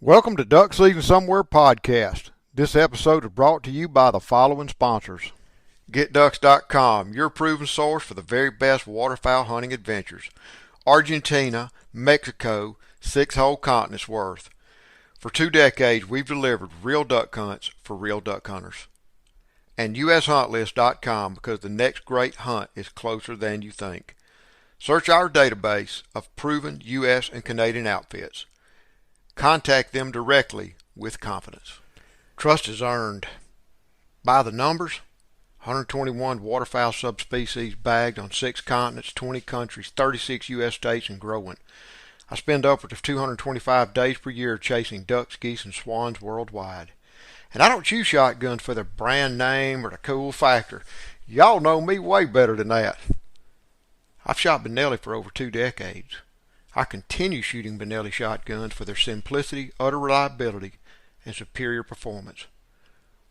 Welcome to Duck Season Somewhere podcast. This episode is brought to you by the following sponsors. GetDucks.com, your proven source for the very best waterfowl hunting adventures. Argentina, Mexico, 6 whole continents worth. For 2 decades, we've delivered real duck hunts for real duck hunters. And USHuntlist.com, because the next great hunt is closer than you think. Search our database of proven U.S. and Canadian outfits. Contact them directly with confidence. Trust is earned. By the numbers, 121 waterfowl subspecies bagged on 6 continents, 20 countries, 36 U.S. states, and growing. I spend upwards of 225 days per year chasing ducks, geese, and swans worldwide. And I don't choose shotguns for their brand name or the cool factor. Y'all know me way better than that. I've shot Benelli for over 2 decades. I continue shooting Benelli shotguns for their simplicity, utter reliability, and superior performance.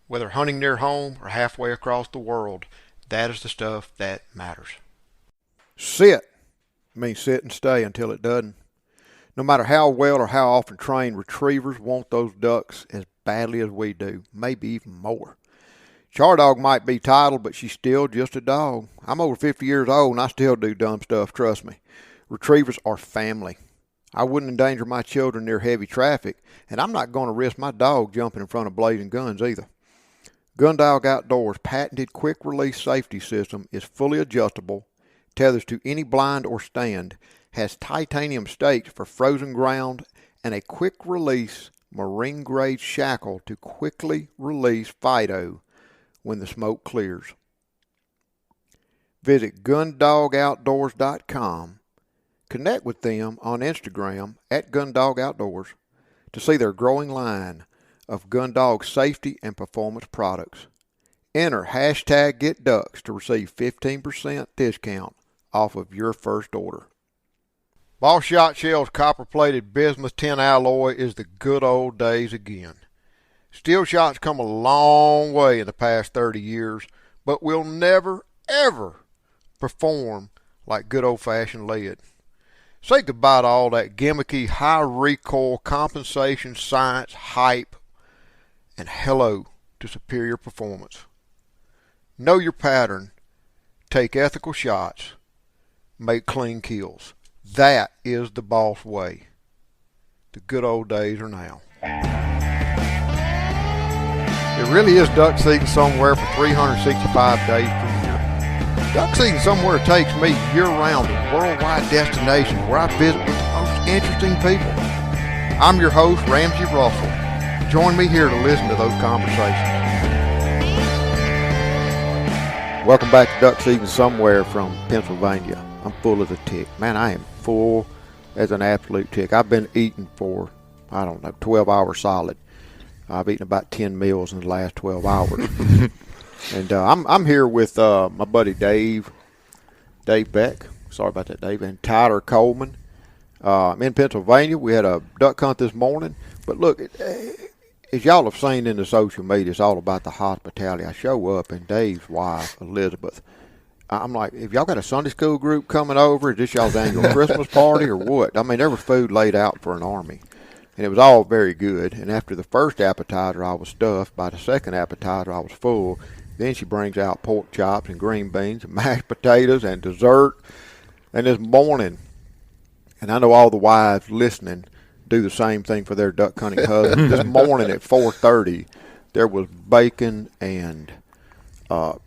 Whether hunting near home or halfway across the world, that is the stuff that matters. Sit means sit and stay until it doesn't. No matter how well or how often trained, retrievers want those ducks as badly as we do, maybe even more. Chardog might be titled, but she's still just a dog. I'm over 50 years old and I still do dumb stuff, trust me. Retrievers are family. I wouldn't endanger my children near heavy traffic, and I'm not going to risk my dog jumping in front of blazing guns either. Gundog Outdoors' patented quick-release safety system is fully adjustable, tethers to any blind or stand, has titanium stakes for frozen ground, and a quick-release marine-grade shackle to quickly release Fido when the smoke clears. Visit gundogoutdoors.com. Connect with them on Instagram at Gundog Outdoors to see their growing line of Gundog safety and performance products. Enter hashtag GetDucks to receive 15% discount off of your first order. Boss Shot Shell's copper-plated bismuth tin alloy is the good old days again. Steel shots come a long way in the past 30 years, but will never, ever perform like good old-fashioned lead. Say goodbye to all that gimmicky, high recoil, compensation, science, hype, and hello to superior performance. Know your pattern, take ethical shots, make clean kills. That is the boss way. The good old days are now. It really is duck season somewhere for 365 days per year. Duck Season Somewhere takes me year-round to worldwide destinations where I visit with the most interesting people. I'm your host, Ramsey Russell. Join me here to listen to those conversations. Welcome back to Duck Season Somewhere from Pennsylvania. I'm full as a tick. Man, I am full as an absolute tick. I've been eating for, 12 hours solid. I've eaten about 10 meals in the last 12 hours. And I'm here with my buddy Dave Beck. Sorry about that, Dave. And Tyler Coleman. I'm in Pennsylvania. We had a duck hunt this morning. But look, as y'all have seen in the social media, it's all about the hospitality. I show up, and Dave's wife, Elizabeth, I'm like, have y'all got a Sunday school group coming over? Is this y'all's annual Christmas party or what? I mean, there was food laid out for an army. And it was all very good. And after the first appetizer, I was stuffed. By the second appetizer, I was full. Then she brings out pork chops and green beans and mashed potatoes and dessert. And this morning, and I know all the wives listening do the same thing for their duck hunting husbands. This morning at 4:30, there was bacon and a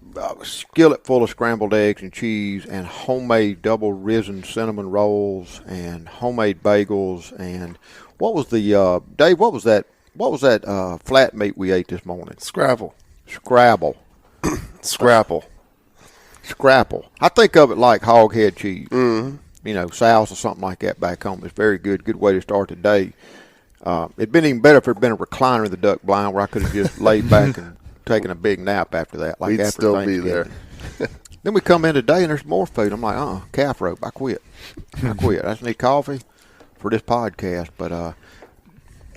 skillet full of scrambled eggs and cheese and homemade double risen cinnamon rolls and homemade bagels. And what was the Dave? What was that flat meat we ate this morning? Scrapple. Scrapple. I think of it like hog head cheese. Mm-hmm. You know, Sal's or something like that back home. It's very good. Good way to start the day. It'd been even better if there'd been a recliner in the duck blind where I could have just laid back and taken a big nap after that. Like We'd after still be there. Then we come in today and there's more food. I'm like, calf rope. I quit. I just need coffee for this podcast. But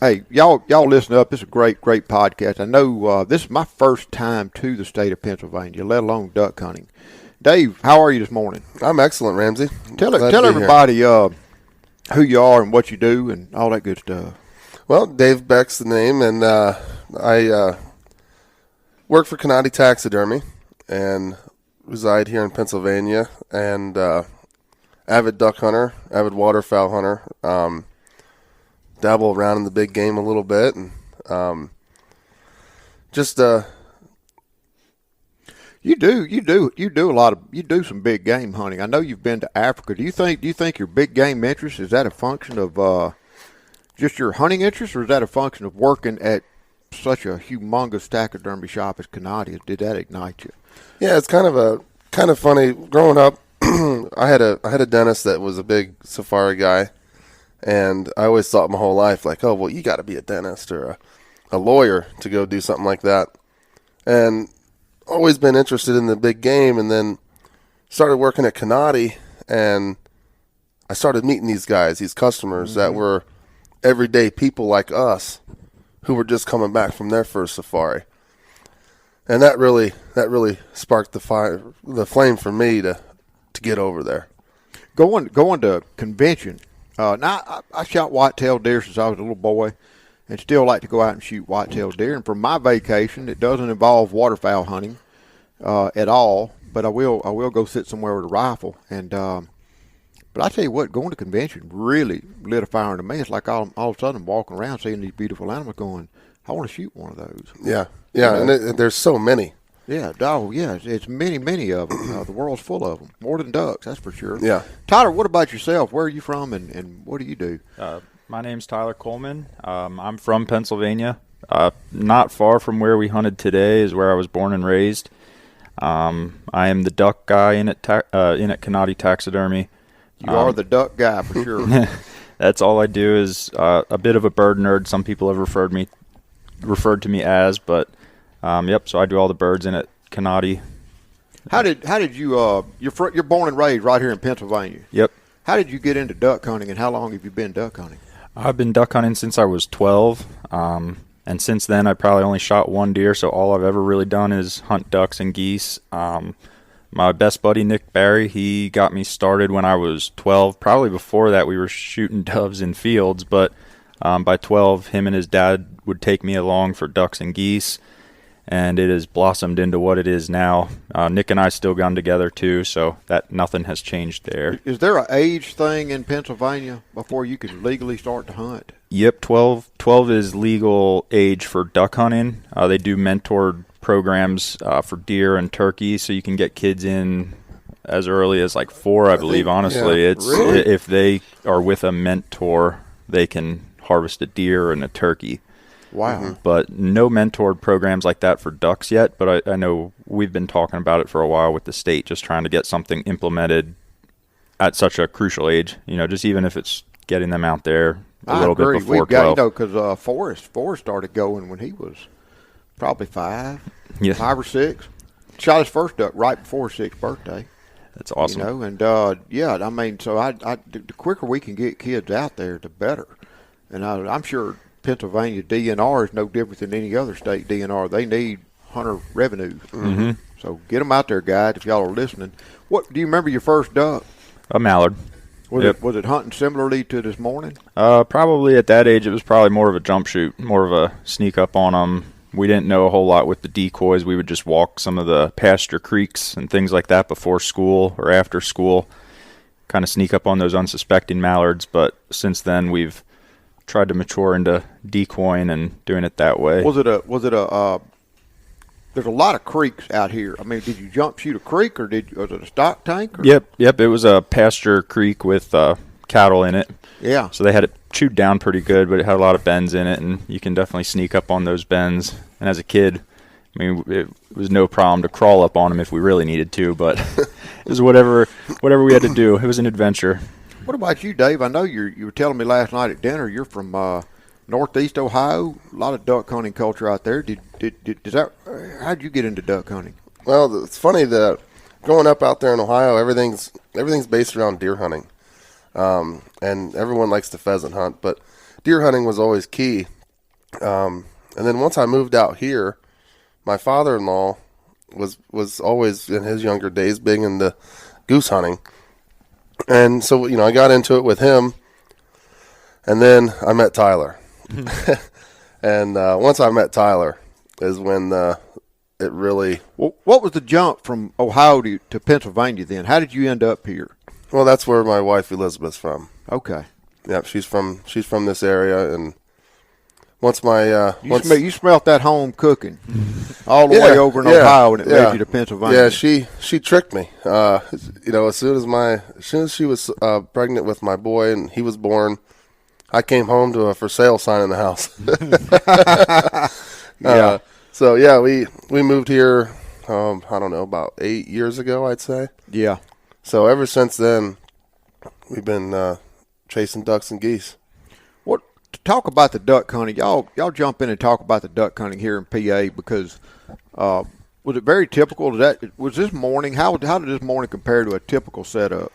hey, y'all listen up. This is a great podcast. I know this is my first time to the state of Pennsylvania, let alone duck hunting. Dave, how are you this morning? I'm excellent, Ramsey. Tell everybody who you are and what you do and all that good stuff. Well, Dave Beck's the name, and I work for Kanati Taxidermy and reside here in Pennsylvania, and avid duck hunter, avid waterfowl hunter. Dabble around in the big game a little bit, and just You do some big game hunting. I know you've been to Africa. Do you think your big game interest is that a function of just your hunting interest, or is that a function of working at such a humongous taxidermy shop as Kanati? Did that ignite you? Yeah, it's kind of funny. Growing up, I had a dentist that was a big safari guy, and I always thought my whole life, like, oh, well, you got to be a dentist or a lawyer to go do something like that. And always been interested in the big game, and then started working at Kanati, and I started meeting these guys, these customers that were everyday people like us who were just coming back from their first safari. And that really sparked the flame for me to get over there. Going to convention. Now, I shot whitetail deer since I was a little boy, and still like to go out and shoot whitetail deer. And for my vacation, it doesn't involve waterfowl hunting at all, but I will go sit somewhere with a rifle. And but I tell you what, going to convention really lit a fire into me. It's like all of a sudden I'm walking around seeing these beautiful animals, going, I want to shoot one of those. Yeah, and there's so many. Yeah, it's many of them. The world's full of them, more than ducks, that's for sure. Yeah. Tyler, what about yourself? Where are you from, and what do you do? My name's Tyler Coleman. I'm from Pennsylvania. Not far from where we hunted today is where I was born and raised. I am the duck guy in at Kanati Taxidermy. You are the duck guy for sure. That's all I do. Is a bit of a bird nerd. Some people have referred to me as, but yep. So I do all the birds in at Kanati. How did you you're born and raised right here in Pennsylvania? Yep. How did you get into duck hunting, and how long have you been duck hunting? I've been duck hunting since I was 12, and since then I probably only shot one deer, so all I've ever really done is hunt ducks and geese. My best buddy, Nick Barry, he got me started when I was 12. Probably before that we were shooting doves in fields, but by 12, him and his dad would take me along for ducks and geese, and it has blossomed into what it is now. Nick and I still gun together too, so that nothing has changed there. Is there an age thing in Pennsylvania before you can legally start to hunt? Yep, 12 is legal age for duck hunting. They do mentored programs for deer and turkey, so you can get kids in as early as like 4, I believe. Honestly, yeah, it's really? If they are with a mentor, they can harvest a deer and a turkey. Wow. Mm-hmm. But no mentored programs like that for ducks yet, but I know we've been talking about it for a while with the state, just trying to get something implemented at such a crucial age, just even if it's getting them out there a little bit before 12. Because Forrest started going when he was probably 5 or 6. Shot his first duck right before his 6th birthday. That's awesome. The quicker we can get kids out there, the better. And I'm sure Pennsylvania DNR is no different than any other state DNR. They need hunter revenues. Mm-hmm. So get them out there, guys, if y'all are listening. What do you remember your first duck? A mallard. Was it hunting similarly to this morning? Probably at that age, it was probably more of a jump shoot, more of a sneak up on them. We didn't know a whole lot with the decoys. We would just walk some of the pasture creeks and things like that before school or after school, kind of sneak up on those unsuspecting mallards. But since then, we've tried to mature into decoying and doing it that way. There's a lot of creeks out here. I mean, did you jump shoot a creek, or was it a stock tank? Or? Yep. It was a pasture creek with cattle in it. Yeah. So they had it chewed down pretty good, but it had a lot of bends in it, and you can definitely sneak up on those bends. And as a kid, I mean, it was no problem to crawl up on them if we really needed to, but it was whatever we had to do. It was an adventure. What about you, Dave? I know you were telling me last night at dinner you're from Northeast Ohio. A lot of duck hunting culture out there. How'd you get into duck hunting? Well, it's funny that growing up out there in Ohio, everything's based around deer hunting, and everyone likes to pheasant hunt, but deer hunting was always key. And then once I moved out here, my father-in-law was always in his younger days big into goose hunting, and so I got into it with him, and then I met Tyler. And once I met Tyler is when it really. Well, what was the jump from Ohio to Pennsylvania then? How did you end up here? Well, that's where my wife Elizabeth's from. Okay. Yeah, she's from this area, and once my you smelt that home cooking all the way over in Ohio, and it led you to Pennsylvania. Yeah, she tricked me. As soon as she was pregnant with my boy and he was born, I came home to a for sale sign in the house. So we moved here. I don't know, about 8 years ago, I'd say. Yeah. So ever since then, we've been chasing ducks and geese. What talk about the duck hunting? Y'all jump in and talk about the duck hunting here in PA because was it very typical? Was this morning? How did this morning compare to a typical setup?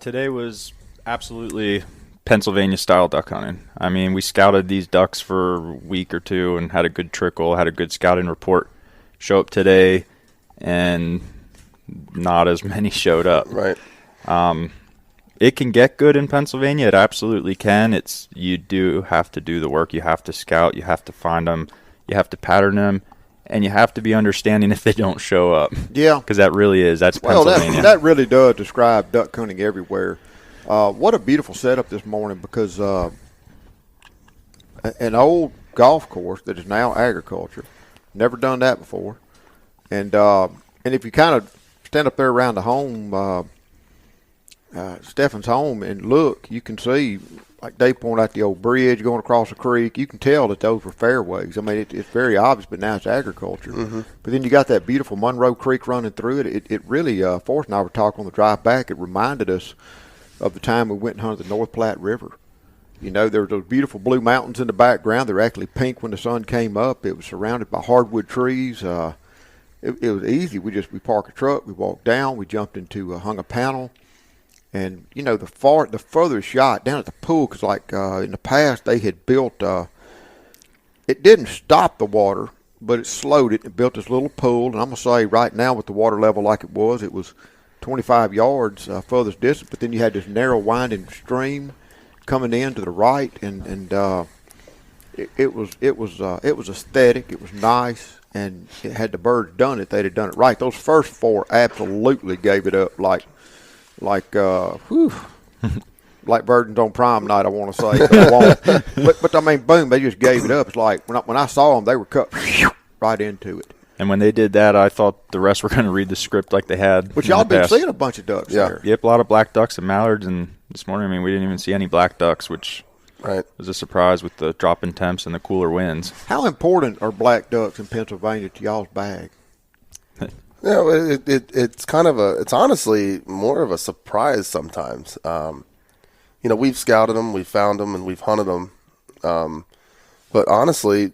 Today was absolutely Pennsylvania style duck hunting. I mean, we scouted these ducks for a week or two and had a good trickle, had a good scouting report. Show up today, and not as many showed up. Right. It can get good in Pennsylvania. It absolutely can. You do have to do the work. You have to scout. You have to find them. You have to pattern them, and you have to be understanding if they don't show up. Yeah, because that's Pennsylvania. Well, that really does describe duck hunting everywhere. What a beautiful setup this morning because an old golf course that is now agriculture. Never done that before, and if you kind of stand up there around the home. Stefan's home and look, you can see, like Dave pointed out, the old bridge going across the creek. You can tell that those were fairways. I mean, it's very obvious, but now it's agriculture. Mm-hmm. But then you got that beautiful Monroe Creek running through it. It really, Forrest and I were talking on the drive back, it reminded us of the time we went and hunted the North Platte River. You know, there were those beautiful blue mountains in the background. They were actually pink when the sun came up. It was surrounded by hardwood trees. It was easy. We parked a truck, we walked down, we jumped into, hung a panel. And, you know, the furthest shot down at the pool, because like in the past they had built, it didn't stop the water, but it slowed it and built this little pool. And I'm going to say right now with the water level like it was 25 yards furthest distance. But then you had this narrow winding stream coming in to the right. And it was aesthetic. It was nice. And it had the birds done it, they'd have done it right. Those first four absolutely gave it up like virgins on prom night, I want to say. But I mean, boom, they just gave it up. It's like when I saw them, they were cut right into it. And when they did that, I thought the rest were going to read the script like they had. But y'all been seeing a bunch of ducks there. Yep, a lot of black ducks and mallards. And this morning, I mean, we didn't even see any black ducks, which was a surprise with the drop in temps and the cooler winds. How important are black ducks in Pennsylvania to y'all's bag? Yeah, it's honestly more of a surprise sometimes. We've scouted them, we've found them, and we've hunted them. But honestly,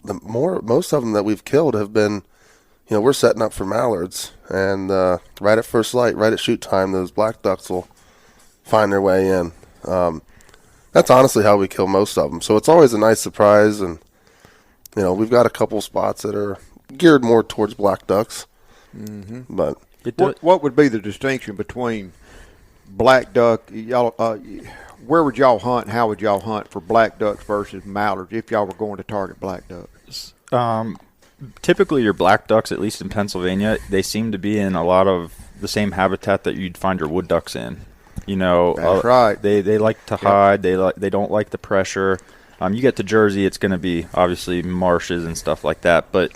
most of them that we've killed have been, we're setting up for mallards, and right at first light, right at shoot time, those black ducks will find their way in. That's honestly how we kill most of them. So it's always a nice surprise, and we've got a couple spots that are geared more towards black ducks. Mm-hmm. But what would be the distinction between black duck? Y'all, where would y'all hunt? And how would y'all hunt for black ducks versus mallards if y'all were going to target black ducks? Typically, your black ducks, at least in Pennsylvania, they seem to be in a lot of the same habitat that you'd find your wood ducks in. That's right. They like to hide. They don't like the pressure. You get to Jersey, it's going to be obviously marshes and stuff like that. But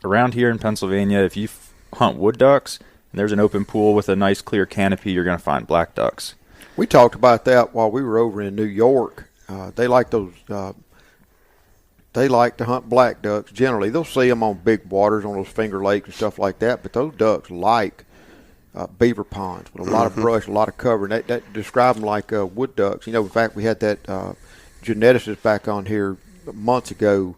around here in Pennsylvania, if you hunt wood ducks and there's an open pool with a nice clear canopy, you're going to find black ducks. We talked about that while we were over in New York. They like those. They like to hunt black ducks. Generally, they'll see them on big waters, on those Finger Lakes and stuff like that. But those ducks like beaver ponds with a lot of brush, a lot of cover. And that describe them like wood ducks. In fact, we had that. Geneticist back on here months ago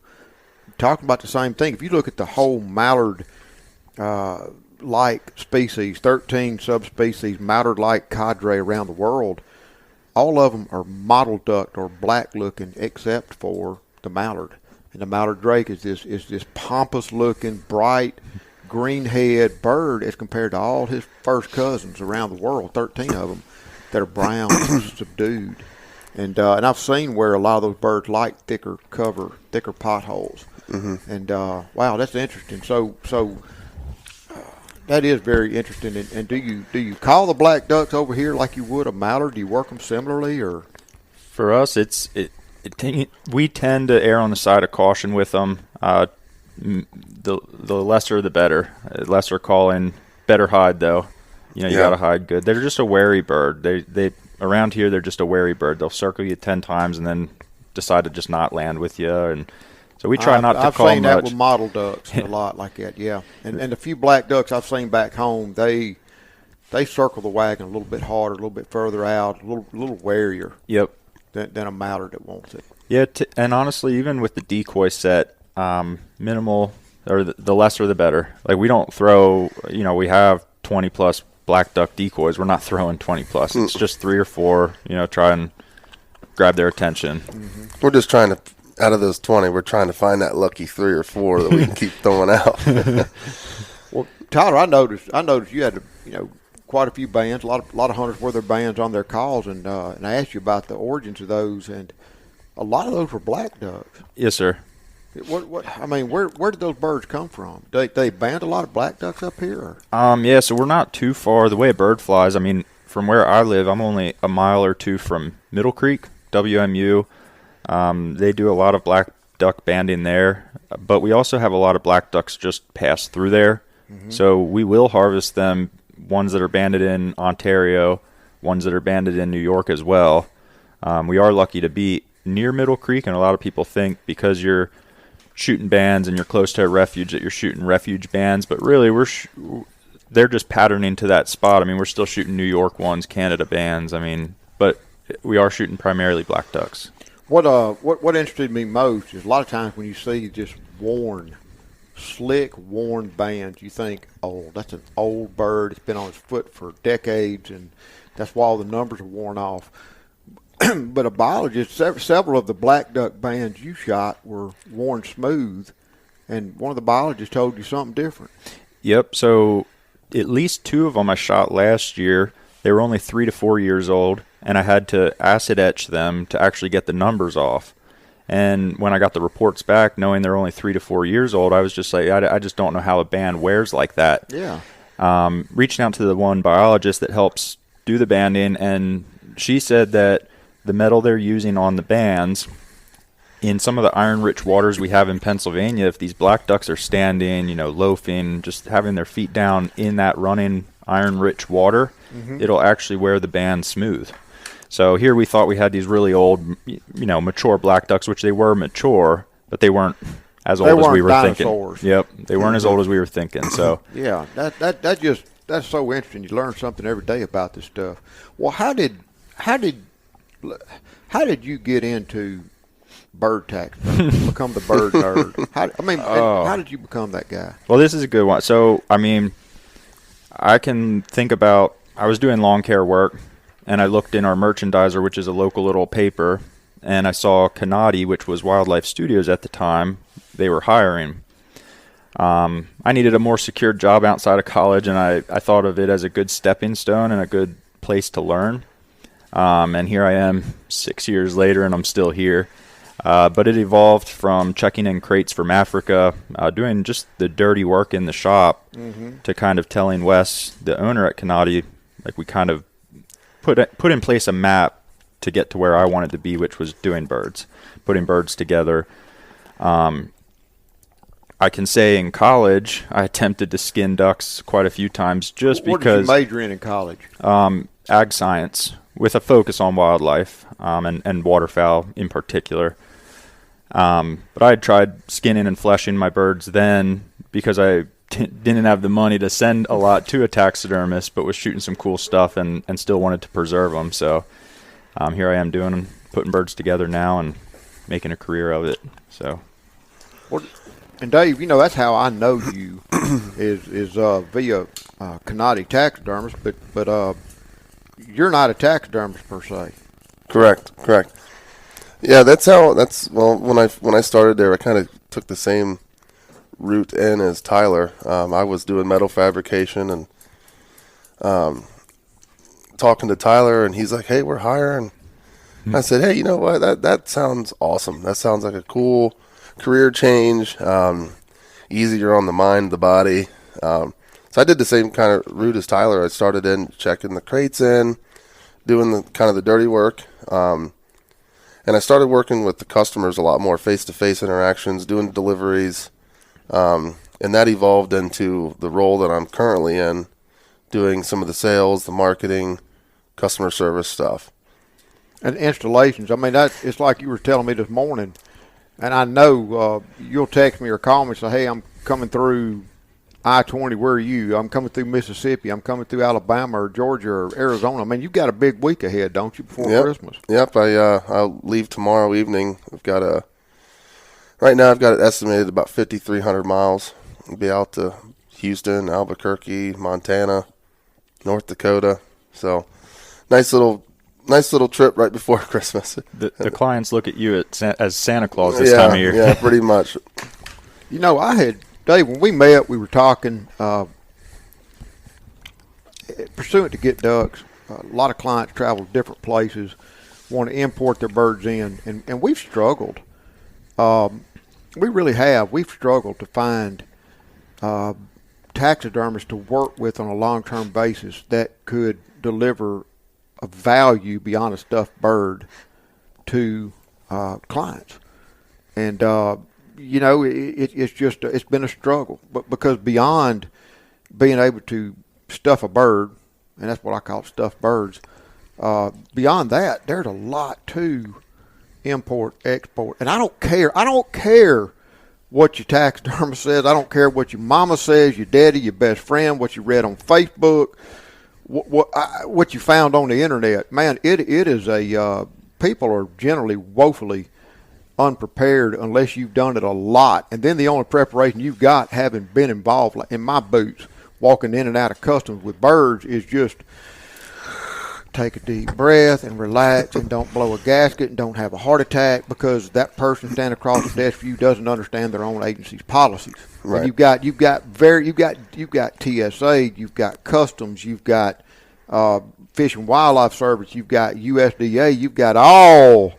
talking about the same thing. If you look at the whole mallard like species, 13 subspecies mallard like cadre around the world, all of them are mottled duck or black looking except for the mallard. And the mallard drake is this pompous looking bright green head bird as compared to all his first cousins around the world, 13 of them that are brown and subdued. And I've seen where a lot of those birds like thicker cover, thicker potholes. Mm-hmm. And wow, that's interesting. So that is very interesting. And do you call the black ducks over here like you would a mallard? Do you work them similarly, or? For us, we tend to err on the side of caution with them. The lesser the better. Lesser calling, better hide though. You got to hide good. They're just a wary bird. They around here they're just a wary bird. They'll circle you 10 times and then decide to just not land with you. And so we try not to call much. I've seen that with mottle ducks a lot like that. Yeah, and a few black ducks I've seen back home. They circle the wagon a little bit harder, a little bit further out, a little warier. Yep. Than a mallard that wants it. Yeah, and honestly, even with the decoy set, minimal or the lesser the better. Like we don't throw, we have 20 plus black duck decoys. We're not throwing 20 plus. It's just 3 or 4. Try and grab their attention. Mm-hmm. We're just trying to, out of those 20, we're trying to find that lucky 3 or 4 that we can keep throwing out. Well, Tyler, I noticed you had quite a few bands. A lot of hunters wear their bands on their calls, and I asked you about the origins of those, and a lot of those were black ducks. Yes, sir. Where did those birds come from? They band a lot of black ducks up here? Yeah, so we're not too far. The way a bird flies, from where I live, I'm only a mile or 2 from Middle Creek, WMU. They do a lot of black duck banding there, but we also have a lot of black ducks just pass through there. Mm-hmm. So we will harvest them, ones that are banded in Ontario, ones that are banded in New York as well. We are lucky to be near Middle Creek, and a lot of people think because you're shooting bands and you're close to a refuge that you're shooting refuge bands, but really they're just patterning to that spot. We're still shooting New York ones, Canada bands. But we are shooting primarily black ducks. What interested me most is a lot of times when you see just slick, worn bands, you think, oh, that's an old bird. It's been on its foot for decades, and that's why all the numbers are worn off. But a biologist, several of the black duck bands you shot were worn smooth, and one of the biologists told you something different. Yep. So at least 2 of them I shot last year. They were only 3 to 4 years old, and I had to acid etch them to actually get the numbers off. And when I got the reports back, knowing they're only 3 to 4 years old, I was just like, I just don't know how a band wears like that. Yeah. Reaching out to the one biologist that helps do the banding, and she said that the metal they're using on the bands, in some of the iron-rich waters we have in Pennsylvania, if these black ducks are standing, loafing, just having their feet down in that running iron-rich water, it'll actually wear the band smooth. So here we thought we had these really old, mature black ducks, which they were mature, but they weren't as old as we were dinosaurs. Thinking. Yep, they weren't as old as we were thinking. So yeah, that's so interesting. You learn something every day about this stuff. Well, how did you get into bird taxidermy? Become the bird nerd? How did you become that guy? Well, this is a good one. So I can think about, I was doing lawn care work, and I looked in our merchandiser, which is a local little paper, and I saw Kanati, which was Wildlife Studios at the time. They were hiring. I needed a more secure job outside of college, and I thought of it as a good stepping stone and a good place to learn. And here I am 6 years later, and I'm still here. But it evolved from checking in crates from Africa, doing just the dirty work in the shop, to kind of telling Wes, the owner at Kanati, like we kind of put in place a map to get to where I wanted to be, which was doing birds, putting birds together. I can say in college, I attempted to skin ducks quite a few times just because. What did you major in college? Ag science, with a focus on wildlife and waterfowl in particular. But I had tried skinning and fleshing my birds then because I didn't have the money to send a lot to a taxidermist, but was shooting some cool stuff and still wanted to preserve them. So here I am putting birds together now and making a career of it. So. Well, and Dave, that's how I know you is via Kanati taxidermist, but you're not a taxidermist per se. Correct. Yeah, when I started there, I kind of took the same route in as Tyler. I was doing metal fabrication and talking to Tyler, and he's like, "Hey, we're hiring. I said, hey, you know what? That sounds awesome. That sounds like a cool career change. Easier on the mind, the body. So I did the same kind of route as Tyler. I started in checking the crates in, doing the kind of the dirty work. And I started working with the customers a lot more, face-to-face interactions, doing deliveries. And that evolved into the role that I'm currently in, doing some of the sales, the marketing, customer service stuff. And installations. I mean, it's like you were telling me this morning, and I know you'll text me or call me and say, hey, I'm coming through I-20. Where are you? I'm coming through Mississippi. I'm coming through Alabama or Georgia or Arizona. I mean, you've got a big week ahead, don't you, before Christmas? Yep. I'll leave tomorrow evening. Right now I've got it estimated about 5,300 miles. I'll be out to Houston, Albuquerque, Montana, North Dakota. So nice little trip right before Christmas. The clients look at you as Santa Claus this time of year. Yeah, pretty much. You know, Dave, when we met, we were talking, pursuant to get ducks, a lot of clients travel to different places, want to import their birds in, and we've struggled. We really have. We've struggled to find taxidermists to work with on a long-term basis that could deliver a value beyond a stuffed bird to clients. And, you know, it's been a struggle. But because beyond being able to stuff a bird, and that's what I call stuffed birds, beyond that, there's a lot to import, export. And I don't care what your taxidermist says. I don't care what your mama says, your daddy, your best friend, what you read on Facebook, what you found on the internet. Man, it is people are generally woefully unprepared unless you've done it a lot. And then the only preparation you've got, having been involved, like in my boots, walking in and out of customs with birds, is just take a deep breath and relax and don't blow a gasket and don't have a heart attack because that person standing across the desk from you doesn't understand their own agency's policies. Right. And you've got TSA, you've got customs, you've got Fish and Wildlife Service, you've got USDA, you've got all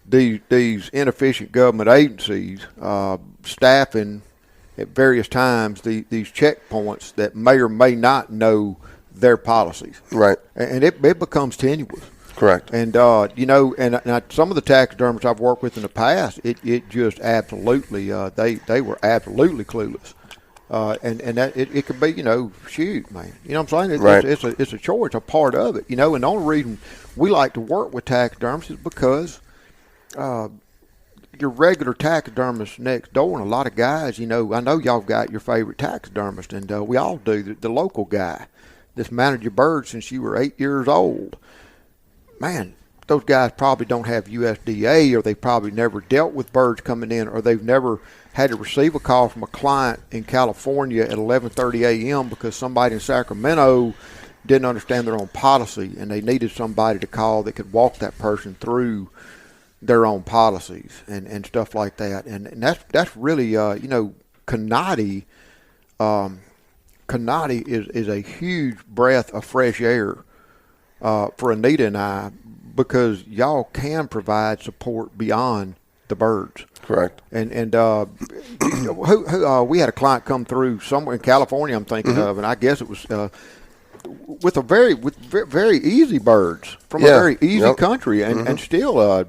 these inefficient government agencies staffing at various times these checkpoints that may or may not know their policies. Right. And it becomes tenuous. Correct. And, you know, and some of the taxidermists I've worked with in the past, it just absolutely, they were absolutely clueless. And that it could be, you know, shoot, man. You know what I'm saying? Right. It's a chore. It's a part of it, you know. And the only reason we like to work with taxidermists is because your regular taxidermist next door, and a lot of guys, you know, I know y'all got your favorite taxidermist, and we all do, the local guy that's managed your birds since you were 8 years old. Man, those guys probably don't have USDA, or they probably never dealt with birds coming in, or they've never had to receive a call from a client in California at 11:30 a.m. because somebody in Sacramento didn't understand their own policy, and they needed somebody to call that could walk that person through their own policies and stuff like that. And that's really, you know, Kanati is a huge breath of fresh air for Anita and I, because y'all can provide support beyond the birds. Correct. And we had a client come through somewhere in California, I'm thinking of, and I guess it was with very easy birds from a very easy country, and still.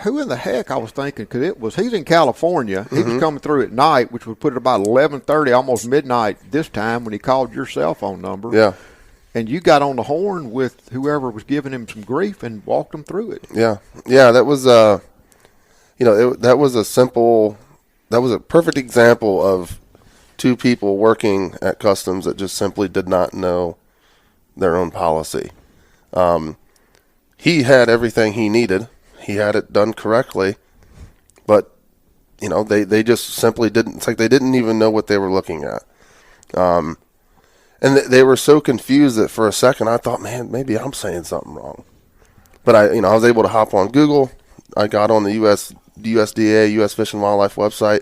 Who in the heck, I was thinking, because he's in California. He was coming through at night, which would put it about 11:30, almost midnight this time, when he called your cell phone number. Yeah. And you got on the horn with whoever was giving him some grief and walked him through it. Yeah. Yeah, that was, you know, that was a perfect example of two people working at customs that just simply did not know their own policy. He had everything he needed. He had it done correctly, but, you know, they just simply didn't. It's like they didn't even know what they were looking at, and they were so confused that for a second I thought, man, maybe I'm saying something wrong. But I was able to hop on Google. I got on the USDA, U.S. Fish and Wildlife website.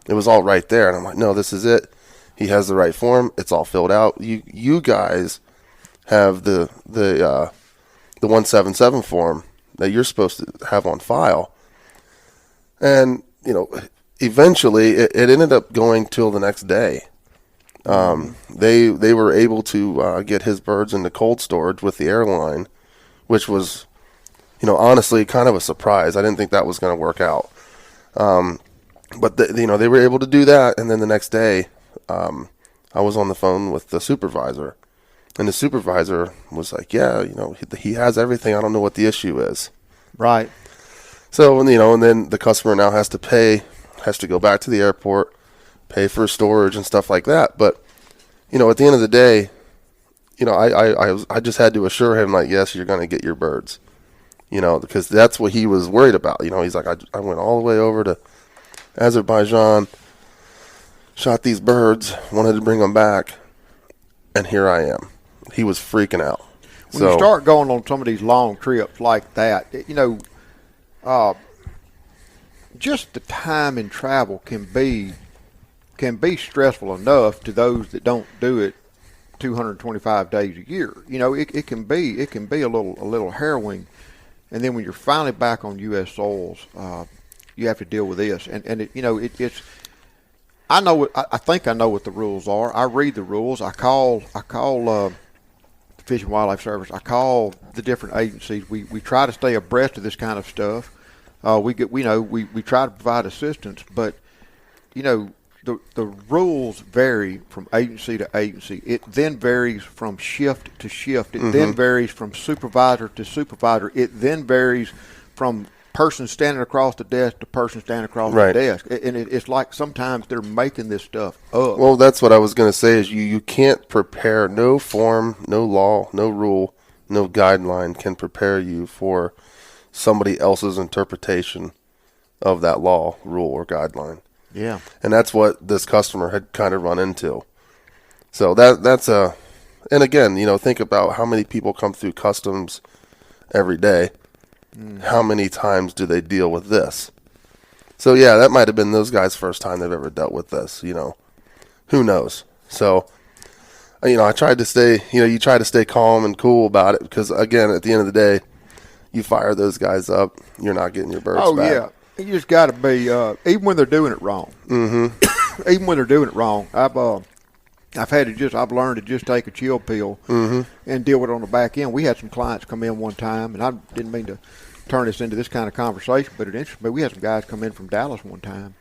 It was all right there, and I'm like, no, this is it. He has the right form. It's all filled out. You guys have the 177 form that you're supposed to have on file. And, eventually it ended up going till the next day. They were able to get his birds into cold storage with the airline, which was, honestly kind of a surprise. I didn't think that was going to work out. But they were able to do that, and then the next day, I was on the phone with the supervisor, and the supervisor was like, "Yeah, he has everything. I don't know what the issue is." Right. So, and then the customer now has to go back to the airport, pay for storage and stuff like that. But, at the end of the day, I just had to assure him, like, yes, you're going to get your birds, because that's what he was worried about. He's like, I went all the way over to Azerbaijan, shot these birds, wanted to bring them back, and here I am. He was freaking out. When you start going on some of these long trips like that, just the time and travel can be stressful enough to those that don't do it 225 days a year. It can be a little harrowing, and then when you're finally back on U.S. soils, you have to deal with this, and it's. I think I know what the rules are. I read the rules. I call the Fish and Wildlife Service. I call the different agencies. We try to stay abreast of this kind of stuff. We try to provide assistance, but the rules vary from agency to agency. It then varies from shift to shift. It then varies from supervisor to supervisor. It then varies from person standing across the desk to person standing across the desk. And it's like sometimes they're making this stuff up. Well, that's what I was going to say is you can't prepare, no form, no law, no rule, no guideline can prepare you for somebody else's interpretation of that law, rule, or guideline. Yeah. And that's what this customer had kind of run into. So that's and again, think about how many people come through customs every day. How many times do they deal with this? So yeah, that might have been those guys' first time they've ever dealt with this, who knows? So, I tried to stay, you try to stay calm and cool about it because again, at the end of the day, you fire those guys up, you're not getting your birds back. Oh yeah. You just got to be, even when they're doing it wrong. Mm-hmm. Even when they're doing it wrong, I've learned to just take a chill pill and deal with it on the back end. We had some clients come in one time, and I didn't mean to turn this into this kind of conversation, but it interested me. We had some guys come in from Dallas one time,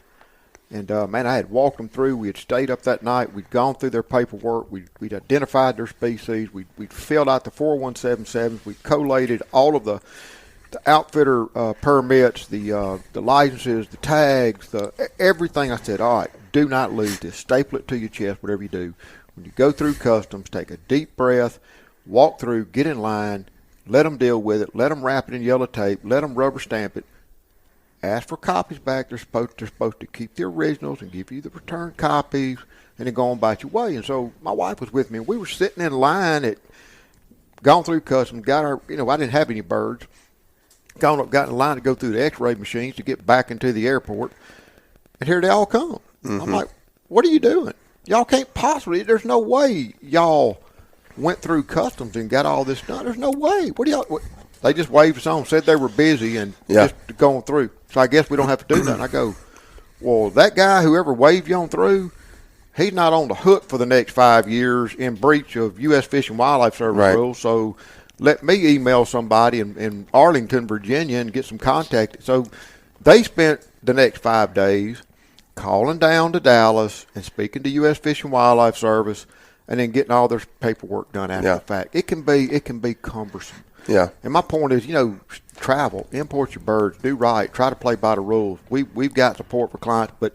and man, I had walked them through. We had stayed up that night. We'd gone through their paperwork. We'd identified their species. We'd filled out the 4177s. We collated all of the outfitter permits, the licenses, the tags, everything. I said, all right, do not lose this. Staple it to your chest, whatever you do. When you go through customs, take a deep breath, walk through, get in line, let them deal with it, let them wrap it in yellow tape, let them rubber stamp it. Ask for copies back. They're supposed to keep the originals and give you the return copies, and then go on about your way. And so my wife was with me, and we were sitting in line gone through customs, got our, I didn't have any birds. Got in line to go through the x-ray machines to get back into the airport, and here they all come. I'm like, what are you doing? Y'all can't possibly, there's no way y'all went through customs and got all this done. There's no way. They just waved us on, said they were busy and just going through. So I guess we don't have to do that. And I go, well, that guy, whoever waved you on through, he's not on the hook for the next 5 years in breach of U.S. Fish and Wildlife Service rules. So let me email somebody in Arlington, Virginia, and get some contact. So they spent the next 5 days calling down to Dallas and speaking to U.S. Fish and Wildlife Service, and then getting all their paperwork done after the fact. It can be cumbersome. Yeah. And my point is, travel, import your birds, do right, try to play by the rules. We've got support for clients, but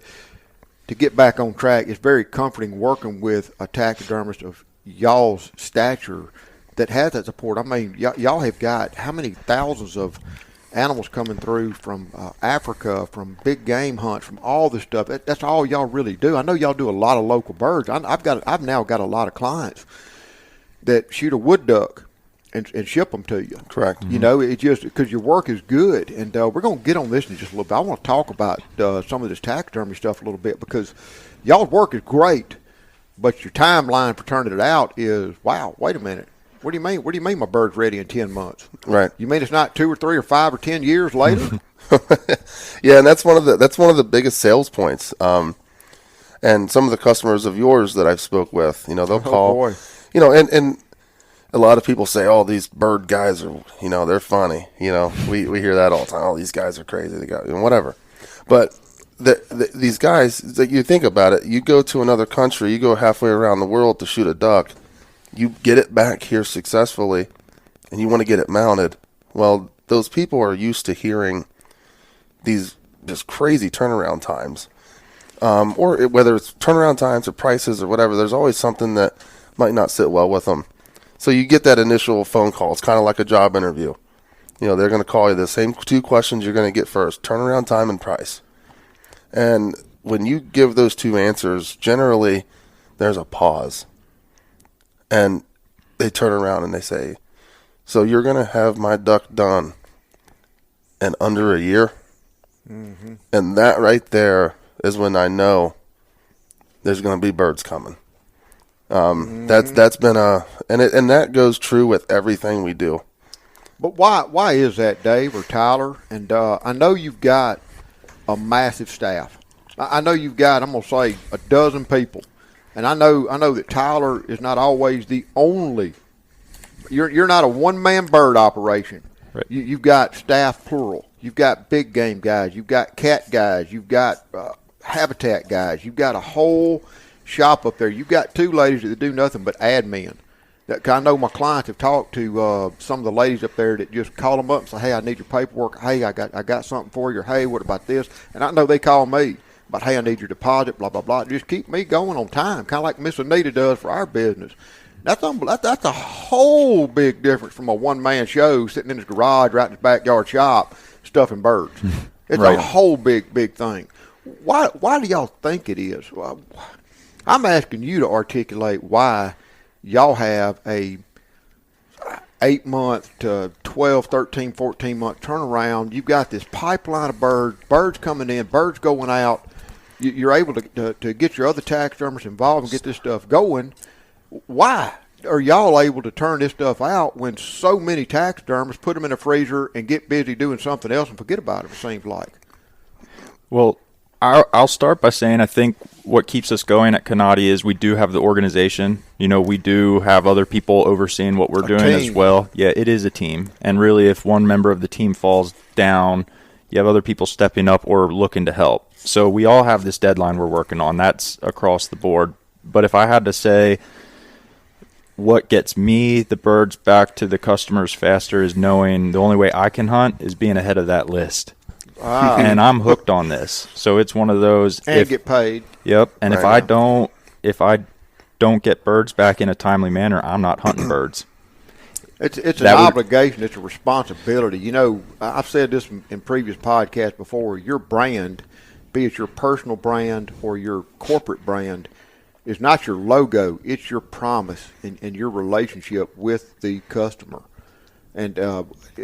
to get back on track, it's very comforting working with a taxidermist of y'all's stature that has that support. I mean, y'all have got how many thousands of animals coming through from Africa, from big game hunts, from all this stuff. That's all y'all really do. I know y'all do a lot of local birds. I've now got a lot of clients that shoot a wood duck and ship them to you. Correct. It's just because your work is good. And we're going to get on this in just a little bit. I want to talk about some of this taxidermy stuff a little bit because y'all's work is great, but your timeline for turning it out is, wow, wait a minute. What do you mean? What do you mean my bird's ready in 10 months? Right. You mean it's not 2 or 3 or 5 or 10 years later? Yeah, and that's one of the biggest sales points. And some of the customers of yours that I've spoke with, they'll call, boy. And a lot of people say, "Oh, these bird guys are, they're funny." We hear that all the time. "Oh, these guys are crazy." They got whatever. But these guys, you think about it, you go to another country, you go halfway around the world to shoot a duck, you get it back here successfully, and you want to get it mounted. Well, those people are used to hearing these just crazy turnaround times. Or whether it's turnaround times or prices or whatever, there's always something that might not sit well with them. So you get that initial phone call. It's kind of like a job interview. They're going to call you the same 2 questions you're going to get first: turnaround time and price. And when you give those 2 answers, generally there's a pause. And they turn around and they say, "So you're going to have my duck done in under a year?" Mm-hmm. And that right there is when I know there's going to be birds coming. That's been and that goes true with everything we do. But why is that, Dave or Tyler? And I know you've got a massive staff. I know you've got, I'm going to say, a dozen people. And I know that Tyler is not always the only. You're not a one-man bird operation. Right. You've got staff plural. You've got big game guys. You've got cat guys. You've got habitat guys. You've got a whole shop up there. You've got 2 ladies that do nothing but admin. I know my clients have talked to some of the ladies up there that just call them up and say, "Hey, I need your paperwork. Hey, I got something for you. Hey, what about this?" And I know they call me, but hey, I need your deposit. Blah blah blah. Just keep me going on time, kind of like Miss Anita does for our business. That's a whole big difference from a one-man show sitting in his garage right in his backyard shop stuffing birds. It's Right. a whole big thing. Why do y'all think it is? Well, I'm asking you to articulate why y'all have a 8-month to 12, 13, 14-month turnaround. You've got this pipeline of birds coming in, birds going out. You're able to get your other taxidermists involved and get this stuff going. Why are y'all able to turn this stuff out when so many taxidermists put them in a freezer and get busy doing something else and forget about it, it seems like? Well, I'll start by saying I think what keeps us going at Kanati is we do have the organization. We do have other people overseeing what we're doing as well. Yeah, it is a team. And really, if one member of the team falls down, you have other people stepping up or looking to help. So we all have this deadline we're working on. That's across the board. But if I had to say what gets me the birds back to the customers faster is knowing the only way I can hunt is being ahead of that list. And I'm hooked on this. So it's one of those. And get paid. Yep. And Right. if I don't get birds back in a timely manner, I'm not hunting birds. It's an obligation. It's a responsibility. I've said this in previous podcasts before. Your brand, be it your personal brand or your corporate brand, is not your logo. It's your promise and your relationship with the customer. And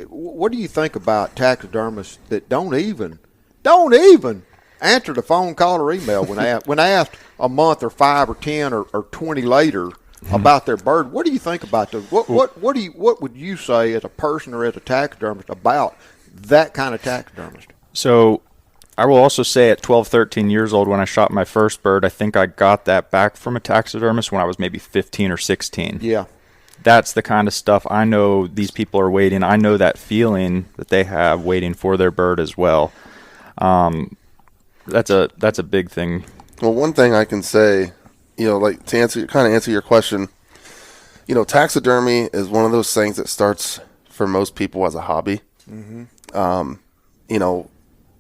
what do you think about taxidermists that don't even answer the phone call or email when asked a month or 5 or 10 or 20 later about their bird? What do you think about those? What would you say as a person or as a taxidermist about that kind of taxidermist? So I will also say at 12, 13 years old when I shot my first bird, I think I got that back from a taxidermist when I was maybe 15 or 16. Yeah. That's the kind of stuff I know these people are waiting. I know that feeling that they have waiting for their bird as well. That's a big thing. Well, one thing I can say, like to answer your question, taxidermy is one of those things that starts for most people as a hobby. Mm-hmm.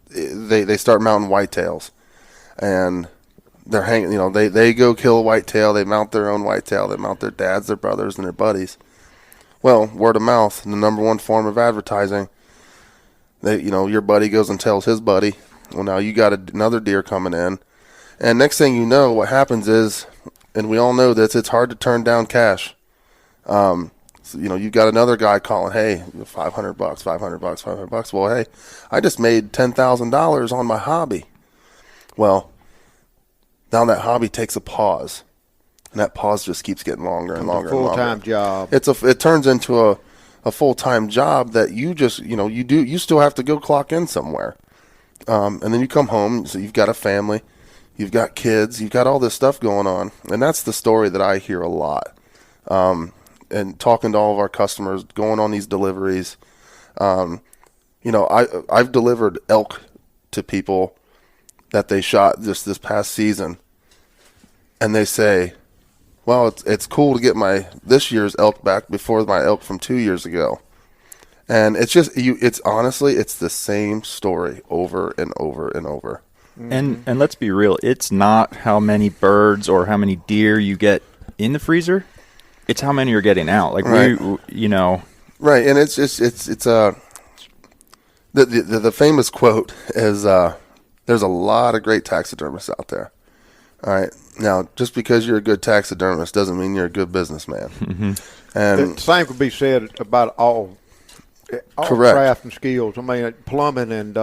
They start mounting whitetails, and they're hanging. They go kill a whitetail. They mount their own whitetail. They mount their dads, their brothers, and their buddies. Well, word of mouth, the number one form of advertising. Your buddy goes and tells his buddy. Well, now you got another deer coming in, and next thing you know, what happens is, and we all know this, it's hard to turn down cash. So, you've got another guy calling, "Hey, $500, $500. Well, hey, I just made $10,000 on my hobby." Well, now that hobby takes a pause. and that pause just keeps getting longer and longer. Full-time job. It turns into a full-time job that you still have to go clock in somewhere, and then you come home. So you've got a family, you've got kids, you've got all this stuff going on, and that's the story that I hear a lot. And talking to all of our customers, going on these deliveries, I've delivered elk to people that they shot just this past season, and they say, well, it's cool to get this year's elk back before my elk from 2 years ago. And it's just it's honestly it's the same story over and over and over. And let's be real, it's not how many birds or how many deer you get in the freezer, it's how many you're getting out. Like right. Right, and it's the famous quote is there's a lot of great taxidermists out there. All right. Now, just because you're a good taxidermist doesn't mean you're a good businessman. Mm-hmm. And the same could be said about all correct. craft and skills. I mean, plumbing and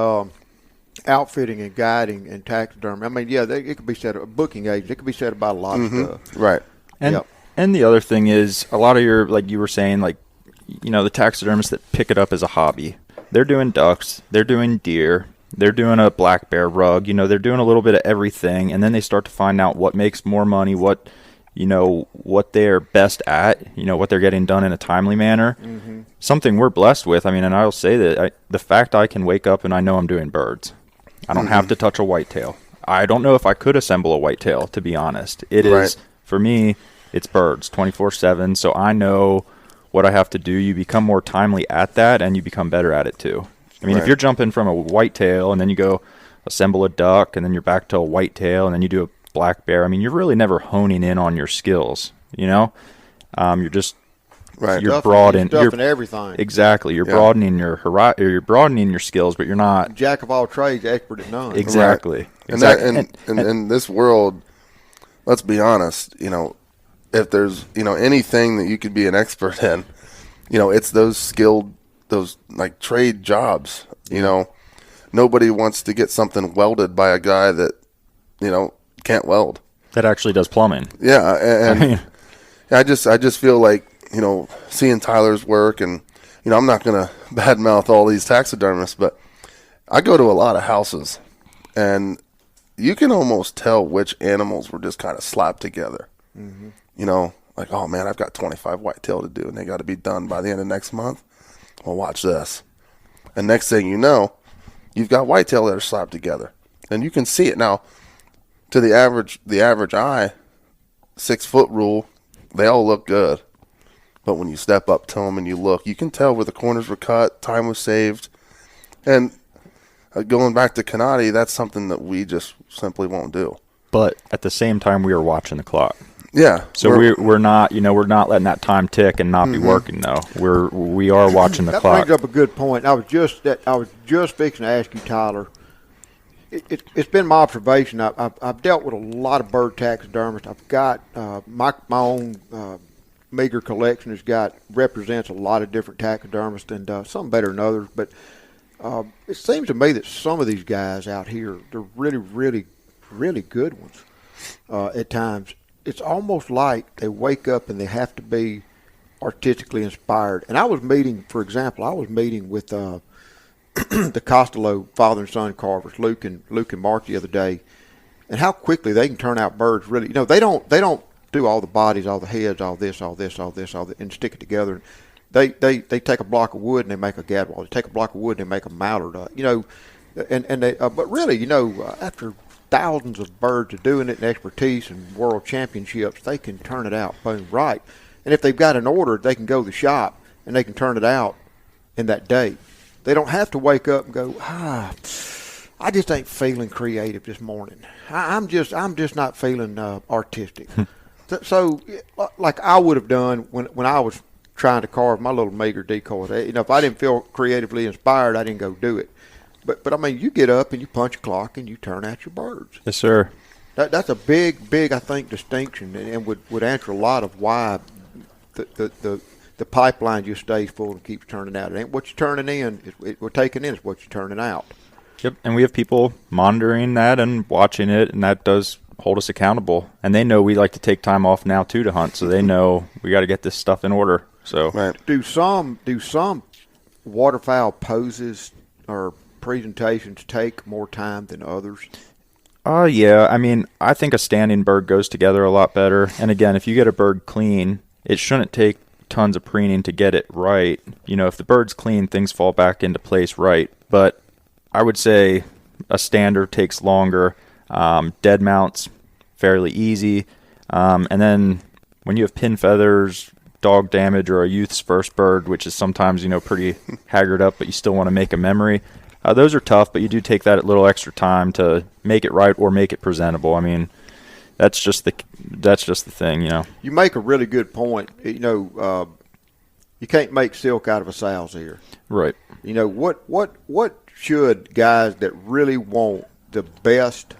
outfitting and guiding and taxidermy. I mean, yeah, it could be said booking agents. It could be said about a lot of stuff. Right. And the other thing is a lot of your, like you were saying, like, the taxidermists that pick it up as a hobby, they're doing ducks, they're doing deer, they're doing a black bear rug, they're doing a little bit of everything, and then they start to find out what makes more money, what they're best at, what they're getting done in a timely manner. Mm-hmm. Something we're blessed with. I mean, and I'll say that the fact I can wake up and I know I'm doing birds. I don't have to touch a whitetail. I don't know if I could assemble a whitetail, to be honest. It is, for me, it's birds 24/7, so I know what I have to do. You become more timely at that, and you become better at it too. I mean, if you're jumping from a whitetail and then you go assemble a duck and then you're back to a whitetail and then you do a black bear, I mean, you're really never honing in on your skills, You're just you're broadening everything. Exactly. You're broadening your you're broadening your skills, but you're not jack of all trades, expert at none. Exactly. Right. And in this world, let's be honest, if there's anything that you could be an expert in, it's those like trade jobs. Nobody wants to get something welded by a guy that can't weld, that actually does plumbing. Yeah, and I just feel like seeing Tyler's work, and I'm not gonna badmouth all these taxidermists, but I go to a lot of houses, and you can almost tell which animals were just kind of slapped together. Mm-hmm. Like, oh man, I've got 25 whitetail to do, and they got to be done by the end of next month. Well, watch this. And next thing you know, you've got whitetail that are slapped together. And you can see it now. To the average eye, 6 foot rule, they all look good. But when you step up to them and you look, you can tell where the corners were cut, time was saved. And going back to Kanati, that's something that we just simply won't do. But at the same time, we are watching the clock. Yeah. So we're not we're not letting that time tick and not be working though. We are watching the clock. That brings up a good point. I was just fixing to ask you, Tyler. It's been my observation. I've dealt with a lot of bird taxidermists. I've got my own meager collection represents a lot of different taxidermists, and some better than others. But it seems to me that some of these guys out here, they're really, really, really good ones at times. It's almost like they wake up and they have to be artistically inspired. And I was meeting with the Costello father and son carvers, Luke and Mark, the other day, and how quickly they can turn out birds. Really, they don't do all the bodies, all the heads, all this, and stick it together. They take a block of wood and they make a gadwall. They take a block of wood and they make a mallard. But really, after thousands of birds of doing it and expertise and world championships, they can turn it out boom right. And if they've got an order, they can go to the shop and they can turn it out in that day. They don't have to wake up and go, I just ain't feeling creative this morning. I'm just not feeling artistic. So, like I would have done when I was trying to carve my little meager decoys. If I didn't feel creatively inspired, I didn't go do it. But I mean, you get up and you punch a clock and you turn out your birds. Yes, sir. That's a big, I think, distinction, and would answer a lot of why the pipeline just stays full and keeps turning out. It ain't what you're turning in. We're taking in is what you're turning out. Yep, and we have people monitoring that and watching it, and that does hold us accountable. And they know we like to take time off now too to hunt, so they know we got to get this stuff in order. So Right. Do some waterfowl poses or presentations take more time than others? Yeah. I mean, I think a standing bird goes together a lot better. And again, if you get a bird clean, it shouldn't take tons of preening to get it right. You know, if the bird's clean, things fall back into place right. But I would say a stander takes longer. Dead mounts, fairly easy. And then when you have pin feathers, dog damage, or a youth's first bird, which is sometimes, you know, pretty haggard up, but you still want to make a memory, those are tough, but you do take that little extra time to make it right or make it presentable. I mean, that's just the thing, you know. You make a really good point. You know, you can't make silk out of a sow's ear. Right. You know, what should guys that really want the best,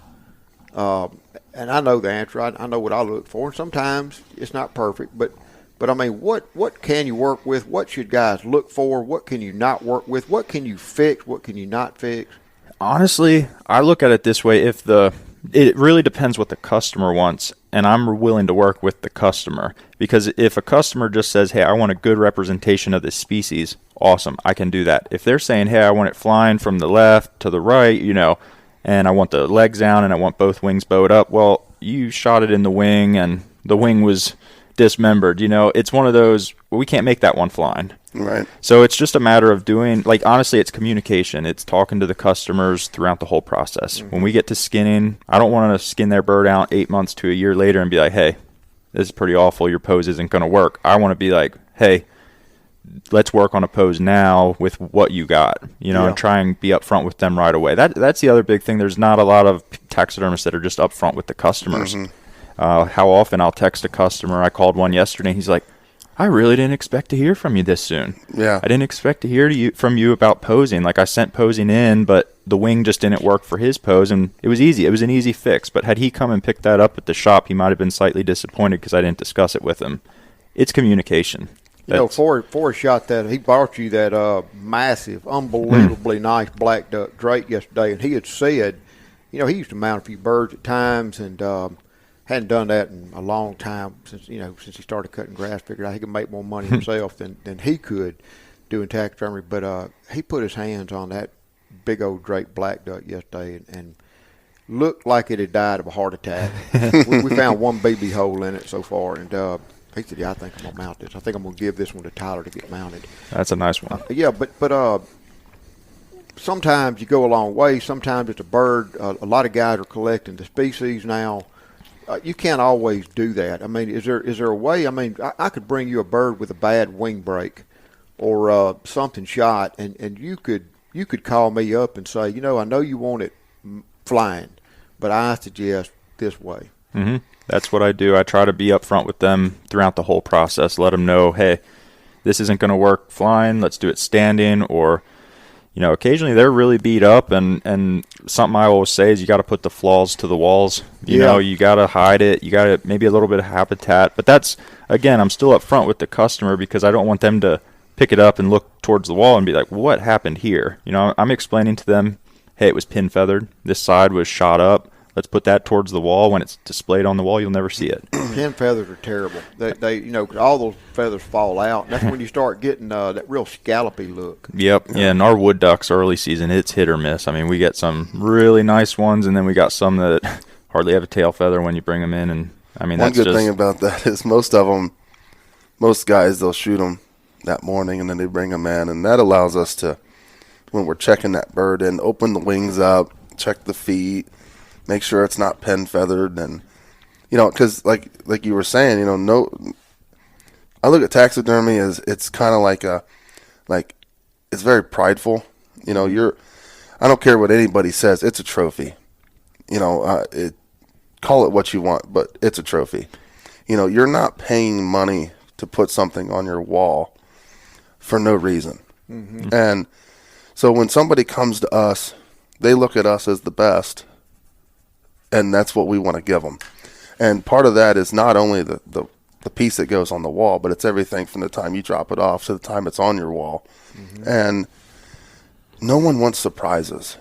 and I know the answer, I know what I look for, and sometimes it's not perfect, but I mean, what can you work with? What should guys look for? What can you not work with? What can you fix? What can you not fix? Honestly, I look at it this way. It really depends what the customer wants, and I'm willing to work with the customer. Because if a customer just says, hey, I want a good representation of this species, awesome, I can do that. If they're saying, hey, I want it flying from the left to the right, you know, and I want the legs down and I want both wings bowed up, well, you shot it in the wing and the wing was dismembered. You know, it's one of those, well, we can't make that one flying. Right. So it's just a matter of doing, like, honestly, it's communication. It's talking to the customers throughout the whole process. Mm-hmm. When we get to skinning, I don't want to skin their bird out 8 months to a year later and be like, hey, this is pretty awful. Your pose isn't going to work. I want to be like, hey, let's work on a pose now with what you got, you know, and try and be upfront with them right away. That's the other big thing. There's not a lot of taxidermists that are just upfront with the customers. Mm-hmm. How often I'll text a customer. I called one yesterday. He's like, I really didn't expect to hear from you this soon. Yeah. I didn't expect to hear from you about posing. Like, I sent posing in, but the wing just didn't work for his pose, and it was easy. It was an easy fix. But had he come and picked that up at the shop, he might have been slightly disappointed because I didn't discuss it with him. It's communication. You know, Forrest shot that. He brought you that massive, unbelievably nice black duck drake yesterday, and he had said, you know, he used to mount a few birds at times, and hadn't done that in a long time since he started cutting grass. Figured out he could make more money himself than he could doing taxidermy. But he put his hands on that big old drake black duck yesterday, and looked like it had died of a heart attack. we found one baby hole in it so far, and he said, yeah, I think I'm going to mount this. I think I'm going to give this one to Tyler to get mounted. That's a nice one. Yeah, but sometimes you go a long way. Sometimes it's a bird. A lot of guys are collecting the species now. You can't always do that. I mean, is there a way? I mean, I could bring you a bird with a bad wing break or something shot, and you could call me up and say, you know, I know you want it flying, but I suggest this way. Mm-hmm. That's what I do. I try to be upfront with them throughout the whole process. Let them know, hey, this isn't going to work flying. Let's do it standing. Or, you know, occasionally they're really beat up, and something I always say is you got to put the flaws to the walls. You know, you got to hide it. You got to maybe a little bit of habitat. But that's, again, I'm still upfront with the customer because I don't want them to pick it up and look towards the wall and be like, what happened here? You know, I'm explaining to them, hey, it was pin feathered. This side was shot up. Let's put that towards the wall. When it's displayed on the wall, you'll never see it. Pin feathers are terrible. They you know, 'cause all those feathers fall out. That's when you start getting that real scallopy look. Yep. Yeah, and our wood ducks early season, it's hit or miss. I mean, we get some really nice ones, and then we got some that hardly have a tail feather when you bring them in. And I mean, One that's good just thing about that is most guys, they'll shoot them that morning and then they bring them in, and that allows us to, when we're checking that bird in, open the wings up, check the feet, make sure it's not pen feathered, and you know, because like you were saying, you know, I look at taxidermy as it's kind of like it's very prideful. You know, I don't care what anybody says, it's a trophy. You know, call it what you want, but it's a trophy. You know, you're not paying money to put something on your wall for no reason. Mm-hmm. And so when somebody comes to us, they look at us as the best, and that's what we want to give them. And part of that is not only the piece that goes on the wall, but it's everything from the time you drop it off to the time it's on your wall. Mm-hmm. And no one wants surprises.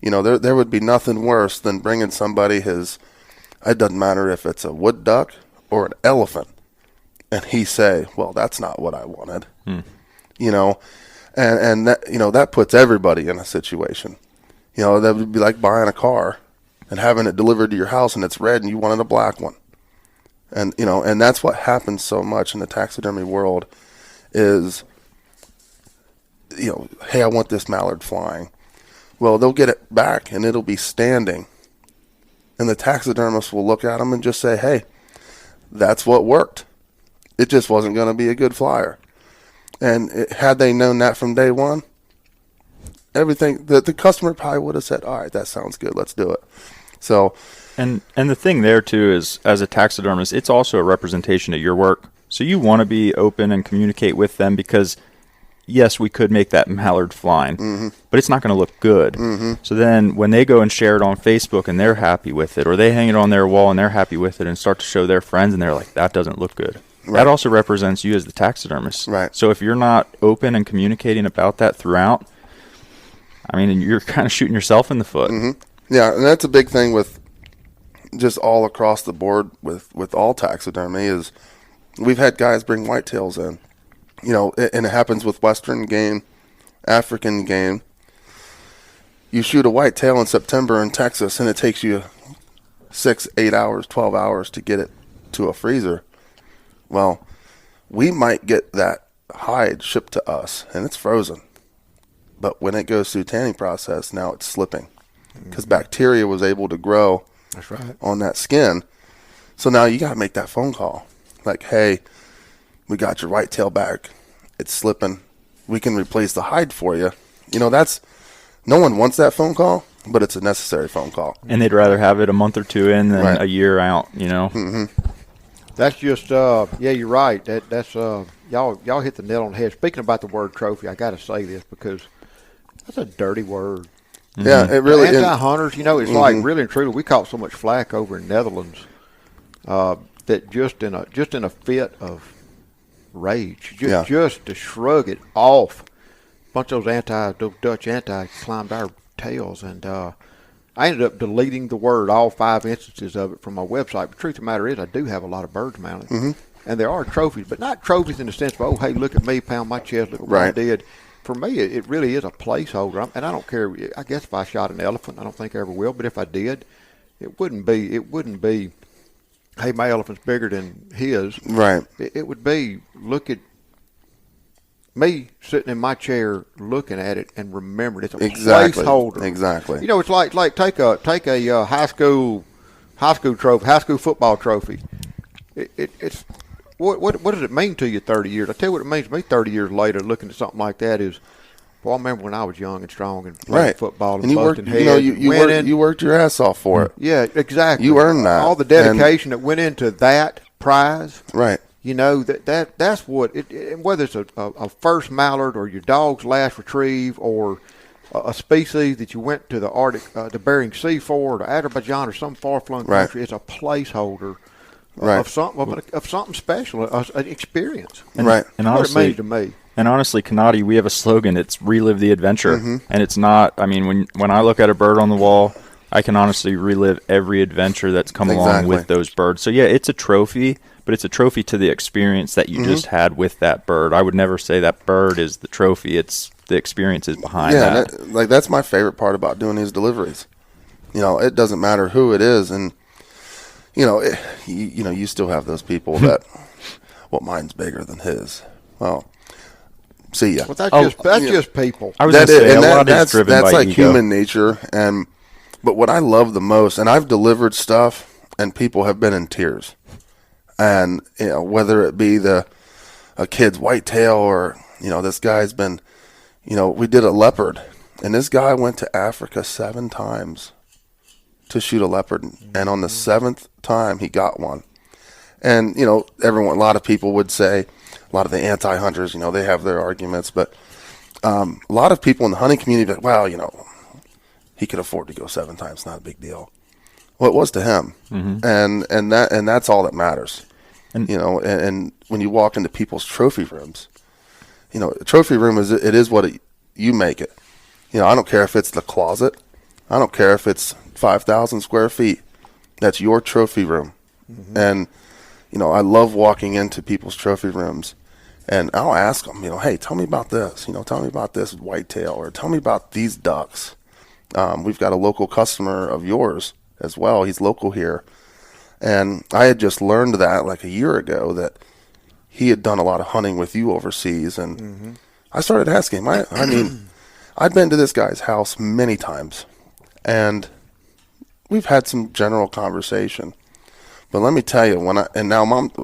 You know, there would be nothing worse than bringing somebody his It doesn't matter if it's a wood duck or an elephant. And he say, well, that's not what I wanted. You know, and that, you know, that puts everybody in a situation. You know, that would be like buying a car and having it delivered to your house and it's red and you wanted a black one. And, you know, and that's what happens so much in the taxidermy world is, you know, hey, I want this mallard flying. Well, they'll get it back and it'll be standing. And the taxidermist will look at them and just say, hey, that's what worked. It just wasn't going to be a good flyer. And had they known that from day one, everything, the customer probably would have said, all right, that sounds good, let's do it. So, and the thing there too is, as a taxidermist, it's also a representation of your work. So you want to be open and communicate with them because, yes, we could make that mallard flying, but it's not going to look good. So then when they go and share it on Facebook and they're happy with it, or they hang it on their wall and they're happy with it and start to show their friends and they're like, that doesn't look good. Right. That also represents you as the taxidermist. Right. So if you're not open and communicating about that throughout, I mean, you're kind of shooting yourself in the foot. Yeah, and that's a big thing with just all across the board with all taxidermy is we've had guys bring whitetails in, you know, and it happens with Western game, African game. You shoot a whitetail in September in Texas and it takes you 6, 8 hours, 12 hours to get it to a freezer. Well, we might get that hide shipped to us and it's frozen. But when it goes through tanning process, now it's slipping because bacteria was able to grow on that skin. So now you got to make that phone call. Like, hey, we got your whitetail back. It's slipping. We can replace the hide for you. You know, that's, no one wants that phone call, but it's a necessary phone call. And they'd rather have it a month or two in than a year out, you know? That's just, yeah, you're right. That's y'all hit the nail on the head. Speaking about the word trophy, I got to say this because that's a dirty word. Yeah, it really is. Anti-hunters, you know, it's like really and truly, we caught so much flack over in Netherlands that just in a fit of rage, just to shrug it off, a bunch of those Dutch anti climbed our tails, and I ended up deleting the word, all 5 instances of it, from my website. But the truth of the matter is, I do have a lot of birds mounted. And there are trophies, but not trophies in the sense of, oh, hey, look at me, pound my chest, look at what I did. For me, it really is a placeholder. And I don't care. I guess if I shot an elephant, I don't think I ever will, but if I did, it wouldn't be, hey, my elephant's bigger than his. Right. It would be, look at me sitting in my chair looking at it and remembering it's a placeholder. Exactly. You know, it's like take a high school trophy, high school football trophy. It's what does it mean to you 30 years? I tell you what it means to me 30 years later looking at something like that is, well, I remember when I was young and strong and playing football and busting heads. You worked your ass off for it. Yeah, exactly. You earned that. All the dedication that went into that prize. Right. You know, that's what it, whether it's a first mallard or your dog's last retrieve or a species that you went to the Arctic, the Bering Sea for, or to Azerbaijan or some far-flung country, it's a placeholder of something special, an experience. And honestly, what it means to me. And honestly, Kanati, we have a slogan. It's relive the adventure. And it's not, I mean, when I look at a bird on the wall, I can honestly relive every adventure that's come along with those birds. So, yeah, it's a trophy, but it's a trophy to the experience that you just had with that bird. I would never say that bird is the trophy. It's the experiences behind that. Yeah, that's my favorite part about doing these deliveries. You know, it doesn't matter who it is. And, you know, you still have those people that, well, mine's bigger than his. Well, see ya. Well, that's just people. I was going to say, that's like ego. Human nature. But what I love the most, and I've delivered stuff, and people have been in tears. And, you know, whether it be a kid's whitetail or, you know, this guy's been, you know, we did a leopard, and this guy went to Africa 7 times to shoot a leopard, and on the 7th time he got one. And, you know, a lot of people would say, a lot of the anti-hunters, you know, they have their arguments, but a lot of people in the hunting community are like, well, you know, he could afford to go 7 times, not a big deal. Well, it was to him, and that's all that matters. And you know, and when you walk into people's trophy rooms, you know, a trophy room is what you make it. You know, I don't care if it's the closet, I don't care if it's 5,000 square feet. That's your trophy room. Mm-hmm. And, I love walking into people's trophy rooms. And I'll ask them, hey, tell me about this. Tell me about this whitetail, or tell me about these ducks. We've got a local customer of yours as well. He's local here. And I had just learned that like a year ago that he had done a lot of hunting with you overseas. And I started asking him. I mean, I'd been to this guy's house many times. And we've had some general conversation. But let me tell you,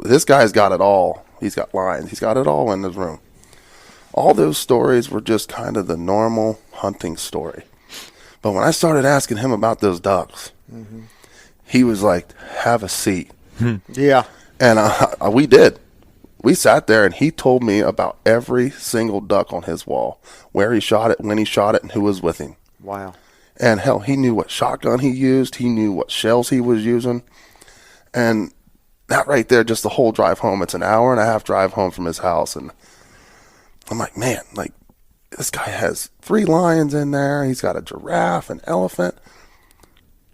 this guy's got it all. He's got lines. He's got it all in his room. All those stories were just kind of the normal hunting story. But when I started asking him about those ducks, he was like, have a seat. Yeah. And we did. We sat there, and he told me about every single duck on his wall, where he shot it, when he shot it, and who was with him. Wow. And hell, he knew what shotgun he used. He knew what shells he was using. And that right there, just the whole drive home, it's an hour and a half drive home from his house. And I'm like, man, like, this guy has 3 lions in there. He's got a giraffe, an elephant.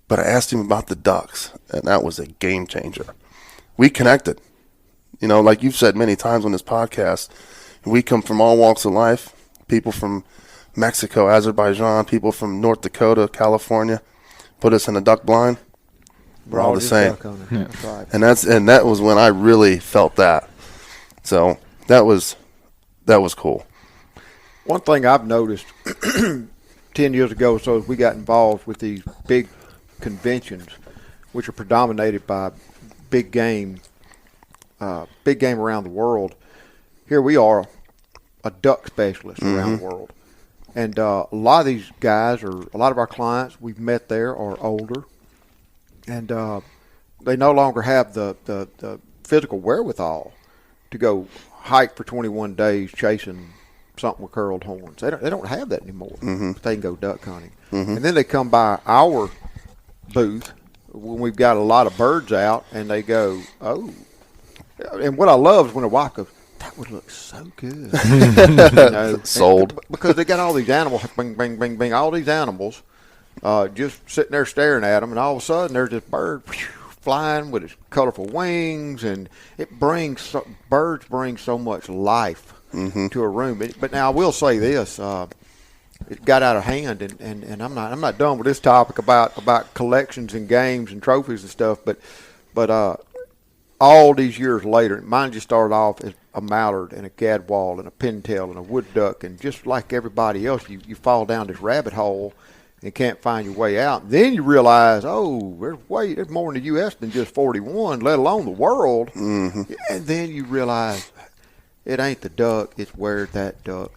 But I asked him about the ducks, and that was a game changer. We connected. Like you've said many times on this podcast, we come from all walks of life. People from Mexico, Azerbaijan, people from North Dakota, California, put us in a duck blind. We're all the same. Yeah. That's right. And that was when I really felt that. So that was cool. One thing I've noticed 10 years ago or so, as we got involved with these big conventions, which are predominated by big game around the world. Here we are, a duck specialist around the world. And a lot of these guys, or a lot of our clients we've met there, are older. And they no longer have the physical wherewithal to go hike for 21 days chasing something with curled horns. They don't have that anymore. But they can go duck hunting. And then they come by our booth when we've got a lot of birds out, and they go, oh. And what I love is when a wife goes, that would look so good. Sold. Because they got all these animals, bing, bing, bing, bing, all these animals. Just sitting there staring at them, and all of a sudden there's this bird flying with its colorful wings, and birds bring so much life to a room. But now I will say this: it got out of hand, and I'm not done with this topic about collections and games and trophies and stuff. But all these years later, mine just started off as a mallard and a gadwall and a pintail and a wood duck, and just like everybody else, you fall down this rabbit hole and can't find your way out. And then you realize, there's more in the U.S. than just 41, let alone the world. And then you realize it ain't the duck, it's where that duck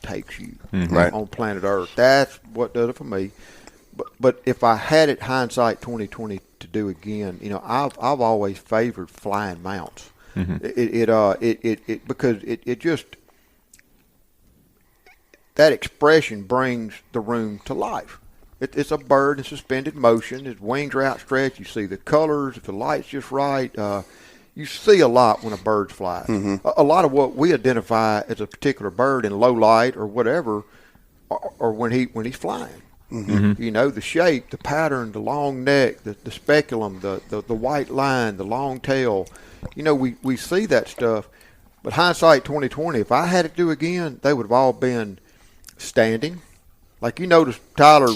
takes you on planet Earth. That's what does it for me. But if I had it hindsight 2020 to do again, I've always favored flying mounts. Because it just, that expression brings the room to life. It's a bird in suspended motion. Its wings are outstretched. You see the colors. If the light's just right, you see a lot when a bird's flying. A lot of what we identify as a particular bird in low light or whatever, or when he's flying. The shape, the pattern, the long neck, the speculum, the white line, the long tail. We see that stuff. But hindsight 2020, if I had it do again, they would have all been standing. Like you notice, Tyler,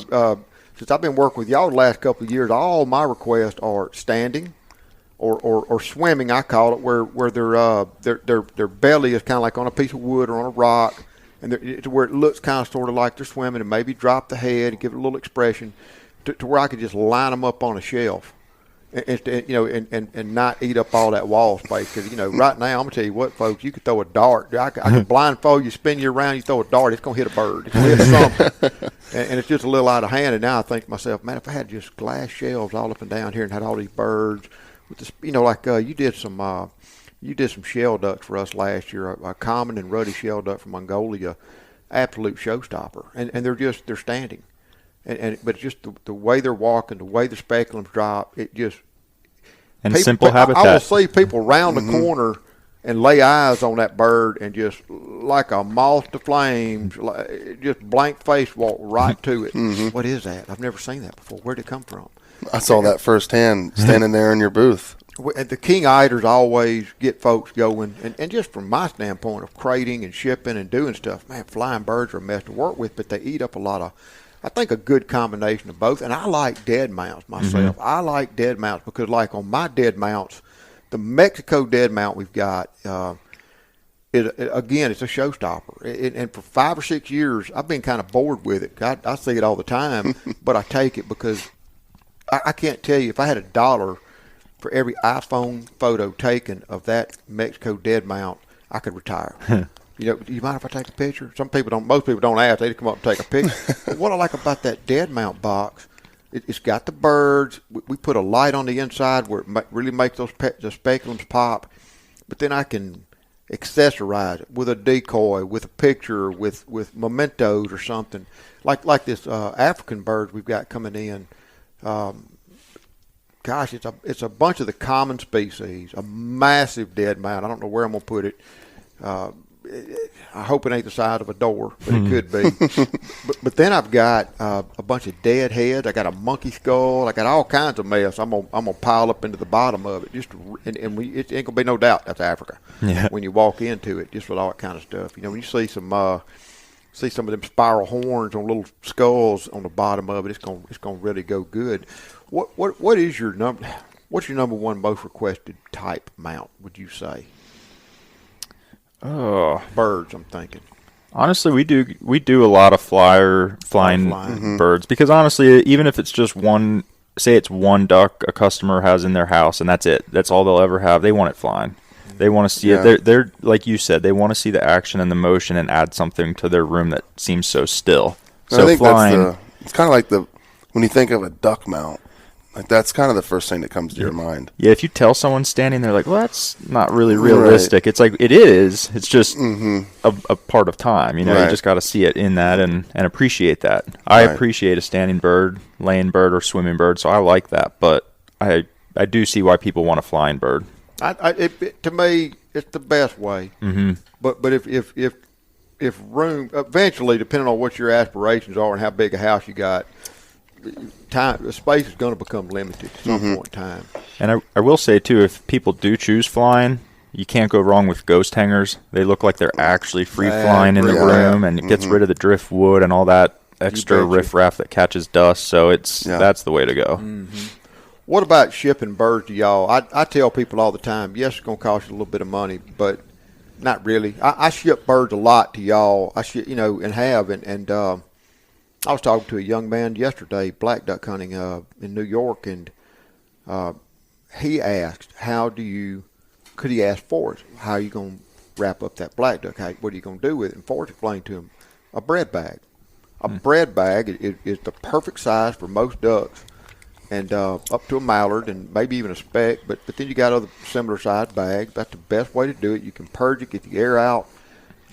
since I've been working with y'all the last couple of years, all my requests are standing or swimming, I call it, where their belly is kind of like on a piece of wood or on a rock, and it's where it looks kind of sort of like they're swimming, and maybe drop the head and give it a little expression to where I could just line them up on a shelf. And not eat up all that wall space. Because, right now, I'm going to tell you what, folks, you could throw a dart. I can blindfold you, spin you around, you throw a dart, it's going to hit a bird. It's going to hit something. and it's just a little out of hand. And now I think to myself, man, if I had just glass shelves all up and down here and had all these birds, with this, you did some shell ducks for us last year, a common and ruddy shell duck from Mongolia, absolute showstopper. And they're standing. But just the way they're walking, the way the speculums drop, it just simple habitat. I will see people round the corner and lay eyes on that bird and just like a moth to flames, just blank face walk right to it. What is that? I've never seen that before. Where'd it come from? I saw that firsthand standing there in your booth. And the king eiders always get folks going, and just from my standpoint of crating and shipping and doing stuff, man, flying birds are a mess to work with, but they eat up a lot of, I think, a good combination of both. And I like dead mounts myself. I like dead mounts because, like, on my dead mounts, the Mexico dead mount we've got, again, it's a showstopper. And for 5 or 6 years, I've been kind of bored with it. I see it all the time, but I take it because I can't tell you, if I had $1 for every iPhone photo taken of that Mexico dead mount, I could retire. You know, do you mind if I take a picture? Most people don't ask. They just come up and take a picture. But what I like about that dead mount box, it's got the birds. We put a light on the inside where it really makes the speculums pop. But then I can accessorize it with a decoy, with a picture, with mementos or something. Like this African bird we've got coming in. Gosh, it's a bunch of the common species, a massive dead mount. I don't know where I'm going to put it. I hope it ain't the side of a door, but it could be. but then I've got a bunch of dead heads. I got a monkey skull. I got all kinds of mess. I'm gonna pile up into the bottom of it. It ain't gonna be no doubt that's Africa. Yeah. When you walk into it, just with all that kind of stuff. You know, when you see some of them spiral horns on little skulls on the bottom of it, it's gonna really go good. What is your number? What's your number one most requested type mount? Would you say? Oh, Birds, I'm thinking. Honestly, we do a lot of flying birds because honestly, even if it's just one, say it's one duck a customer has in their house and that's it. That's all they'll ever have. They want it flying. They want to see it. They're like you said. They want to see the action and the motion and add something to their room that seems so still. So I think flying. it's kind of like when you think of a duck mount. Like that's kind of the first thing that comes to your mind. Yeah, if you tell someone standing there, like, well, that's not really realistic. Right. It's like, it is. It's just a part of time. You know, you just got to see it in that and appreciate that. I appreciate a standing bird, laying bird, or swimming bird, so I like that. But I do see why people want a flying bird. To me, it's the best way. Mm-hmm. But if room, eventually, depending on what your aspirations are and how big a house you got, the space is going to become limited at some point in time. And I will say, too, if people do choose flying, you can't go wrong with ghost hangers. They look like they're actually free-flying in the room, and it gets rid of the driftwood and all that extra riffraff that catches dust. So that's the way to go. Mm-hmm. What about shipping birds to y'all? I tell people all the time, yes, it's going to cost you a little bit of money, but not really. I ship birds a lot to y'all. And have, and I was talking to a young man yesterday, black duck hunting in New York, and he asked, could he ask Forrest, how are you going to wrap up that black duck? What are you going to do with it? And Forrest explained to him, a bread bag. A bread bag is the perfect size for most ducks, and up to a mallard and maybe even a speck, but then you got other similar sized bags. That's the best way to do it. You can purge it, get the air out.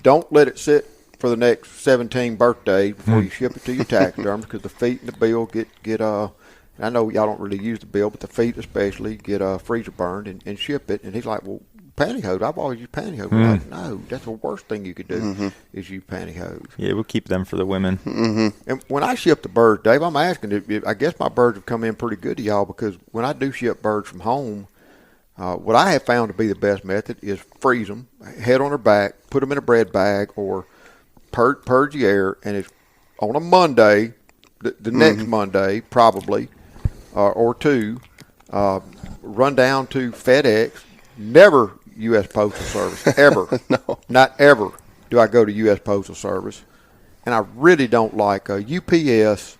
Don't let it sit for the next 17 birthdays before you ship it to your taxidermist, because the feet and the bill get I know y'all don't really use the bill, but the feet especially get freezer burned and ship it. And he's like, well, pantyhose, I've always used pantyhose. I'm like, no, that's the worst thing you could do is use pantyhose. Yeah, we'll keep them for the women. And when I ship the birds, Dave, I'm asking, I guess my birds have come in pretty good to y'all, because when I do ship birds from home, what I have found to be the best method is freeze them, head on their back, put them in a bread bag, or purge the air, and it's on a Monday, the next Monday probably, or two, run down to FedEx, never U.S. Postal Service, ever. No. Not ever do I go to U.S. Postal Service. And I really don't like UPS.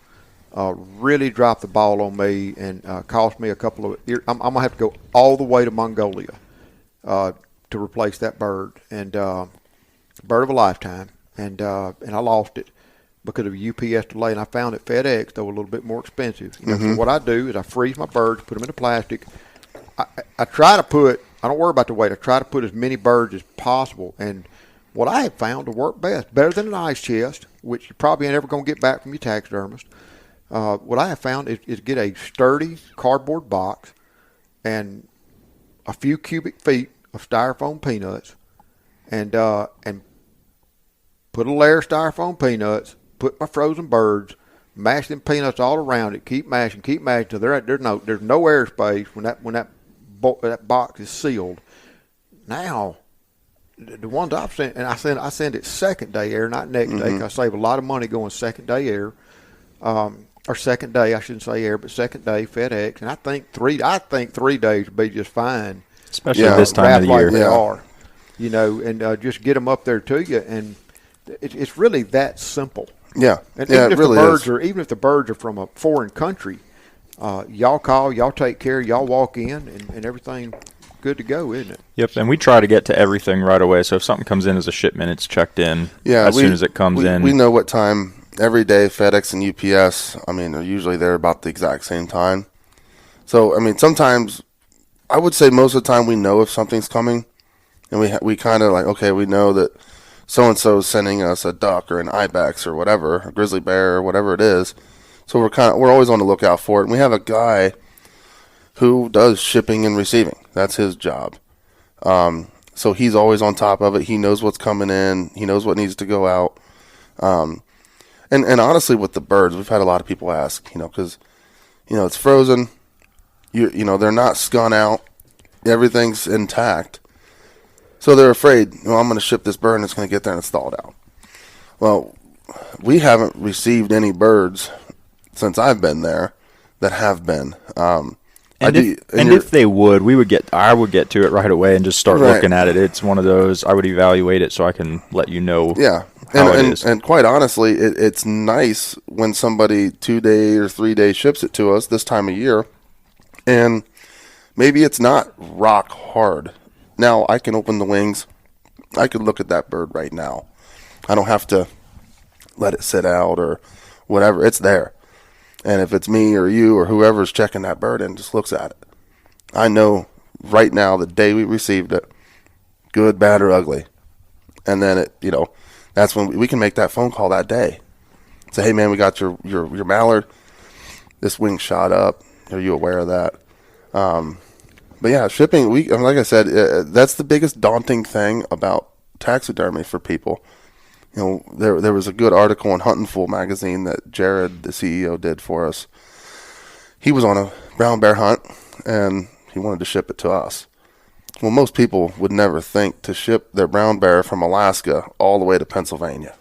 Really dropped the ball on me and cost me a couple of – I'm going to have to go all the way to Mongolia to replace that bird, and bird of a lifetime. And I lost it because of a UPS delay, and I found that FedEx, though, a little bit more expensive. So what I do is I freeze my birds, put them in a plastic. I try to put – I don't worry about the weight. I try to put as many birds as possible. And what I have found to work best, better than an ice chest, which you probably ain't ever going to get back from your taxidermist, what I have found is get a sturdy cardboard box and a few cubic feet of styrofoam peanuts, and put a layer of styrofoam peanuts, put my frozen birds, mash them peanuts all around it. Keep mashing till there's no airspace when that box is sealed. Now, the ones I've sent, and I send it second day air, not next day, because I save a lot of money going second day air, or second day, I shouldn't say air, but second day FedEx. And I think 3 days would be just fine, especially this time of the year. They are, and just get them up there to you, and it's really that simple. Yeah, and it really is. Even if the birds are from a foreign country, y'all call, y'all take care, y'all walk in, and everything good to go, isn't it? Yep, and we try to get to everything right away. So if something comes in as a shipment, it's checked in as soon as it comes in. We know what time every day. FedEx and UPS, are usually there about the exact same time. So, sometimes, I would say most of the time we know if something's coming, and we kind of like, okay, we know that so-and-so is sending us a duck or an ibex or whatever, a grizzly bear or whatever it is. So we're always on the lookout for it. And we have a guy who does shipping and receiving. That's his job. So he's always on top of it. He knows what's coming in. He knows what needs to go out. And honestly, with the birds, we've had a lot of people ask, because, it's frozen. They're not scun out. Everything's intact. So they're afraid, I'm going to ship this bird and it's going to get there and it's thawed out. Well, we haven't received any birds since I've been there that have been. If they would, I would get to it right away and just start looking at it. It's one of those, I would evaluate it so I can let you know how it is. And quite honestly, it's nice when somebody 2 day or 3 day ships it to us this time of year, and maybe it's not rock hard. Now, I can open the wings. I could look at that bird right now. I don't have to let it sit out or whatever. It's there. And if it's me or you or whoever's checking that bird and just looks at it, I know right now the day we received it, good, bad, or ugly. And then that's when we can make that phone call that day. Say, hey man, we got your mallard. This wing shot up. Are you aware of that? But yeah, shipping, like I said, that's the biggest daunting thing about taxidermy for people. There was a good article in Huntin' Fool magazine that Jared, the CEO, did for us. He was on a brown bear hunt, and he wanted to ship it to us. Well, most people would never think to ship their brown bear from Alaska all the way to Pennsylvania.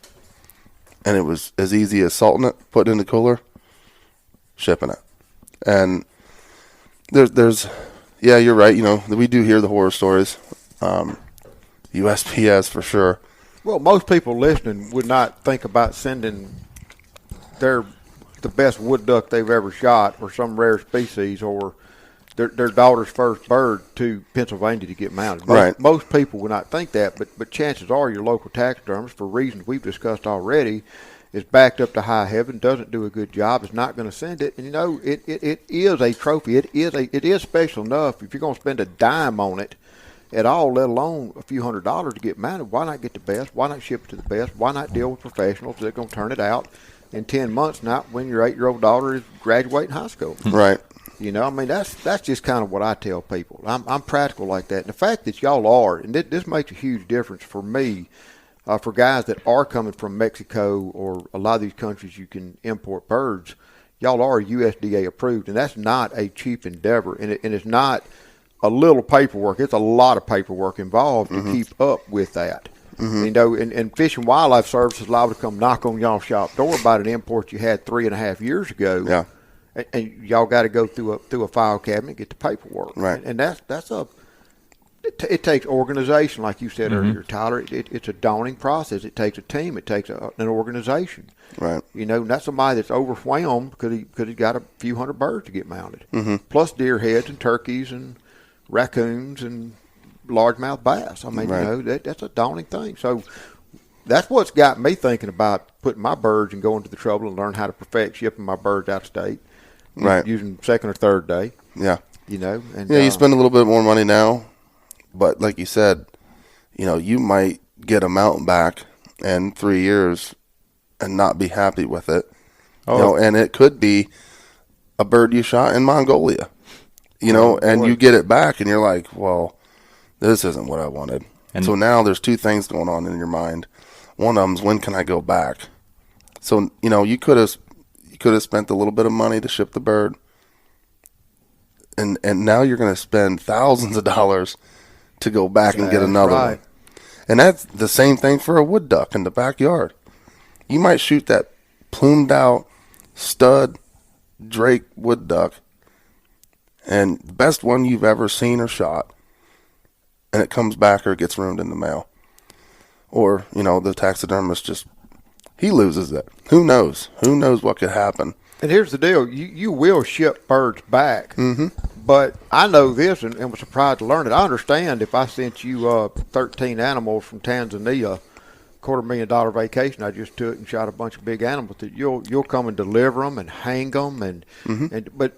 And it was as easy as salting it, putting it in the cooler, shipping it. And there's yeah, you're right. We do hear the horror stories. USPS for sure. Well, most people listening would not think about sending the best wood duck they've ever shot or some rare species or their daughter's first bird to Pennsylvania to get mounted. Most people would not think that, but chances are your local taxidermist, for reasons we've discussed already, is backed up to high heaven, doesn't do a good job, is not going to send it. And, it is a trophy. It is special enough. If you're going to spend a dime on it at all, let alone a few $100s to get mounted, why not get the best? Why not ship it to the best? Why not deal with professionals that are going to turn it out in 10 months, not when your 8-year-old daughter is graduating high school? Right. That's just kind of what I tell people. I'm practical like that. And the fact that y'all are, and this makes a huge difference for me, for guys that are coming from Mexico or a lot of these countries you can import birds, y'all are USDA approved, and that's not a cheap endeavor, and it's not a little paperwork. It's a lot of paperwork involved to keep up with that. And Fish and Wildlife Service is liable to come knock on y'all's shop door about an import you had 3.5 years ago. Yeah. And y'all got to go through a file cabinet and get the paperwork. Right. And it takes organization, like you said earlier, Tyler. It's a daunting process. It takes a team. It takes an organization. Right. Not somebody that's overwhelmed because he got a few hundred birds to get mounted, plus deer heads and turkeys and raccoons and largemouth bass. That's a daunting thing. So that's what's got me thinking about putting my birds and going to the trouble and learn how to perfect shipping my birds out of state. Right. Using second or third day. Yeah. And you spend a little bit more money now, but like you said, you might get a mountain back in 3 years and not be happy with it. And it could be a bird you shot in Mongolia, and you get it back and you're like, well, this isn't what I wanted. And so now there's two things going on in your mind. One of them's, when can I go back? So, you could could have spent a little bit of money to ship the bird, and now you're going to spend thousands of dollars to go back and get another one. And that's the same thing for a wood duck in the backyard. You might shoot that plumed out stud Drake wood duck, and the best one you've ever seen or shot, and it comes back or it gets ruined in the mail. Or, the taxidermist he loses it. Who knows? Who knows what could happen? And here's the deal. You will ship birds back. Mm-hmm. But I know this and was surprised to learn it. I understand if I sent you 13 animals from Tanzania, $250,000 vacation I just took and shot a bunch of big animals, that you'll come and deliver them and hang them. But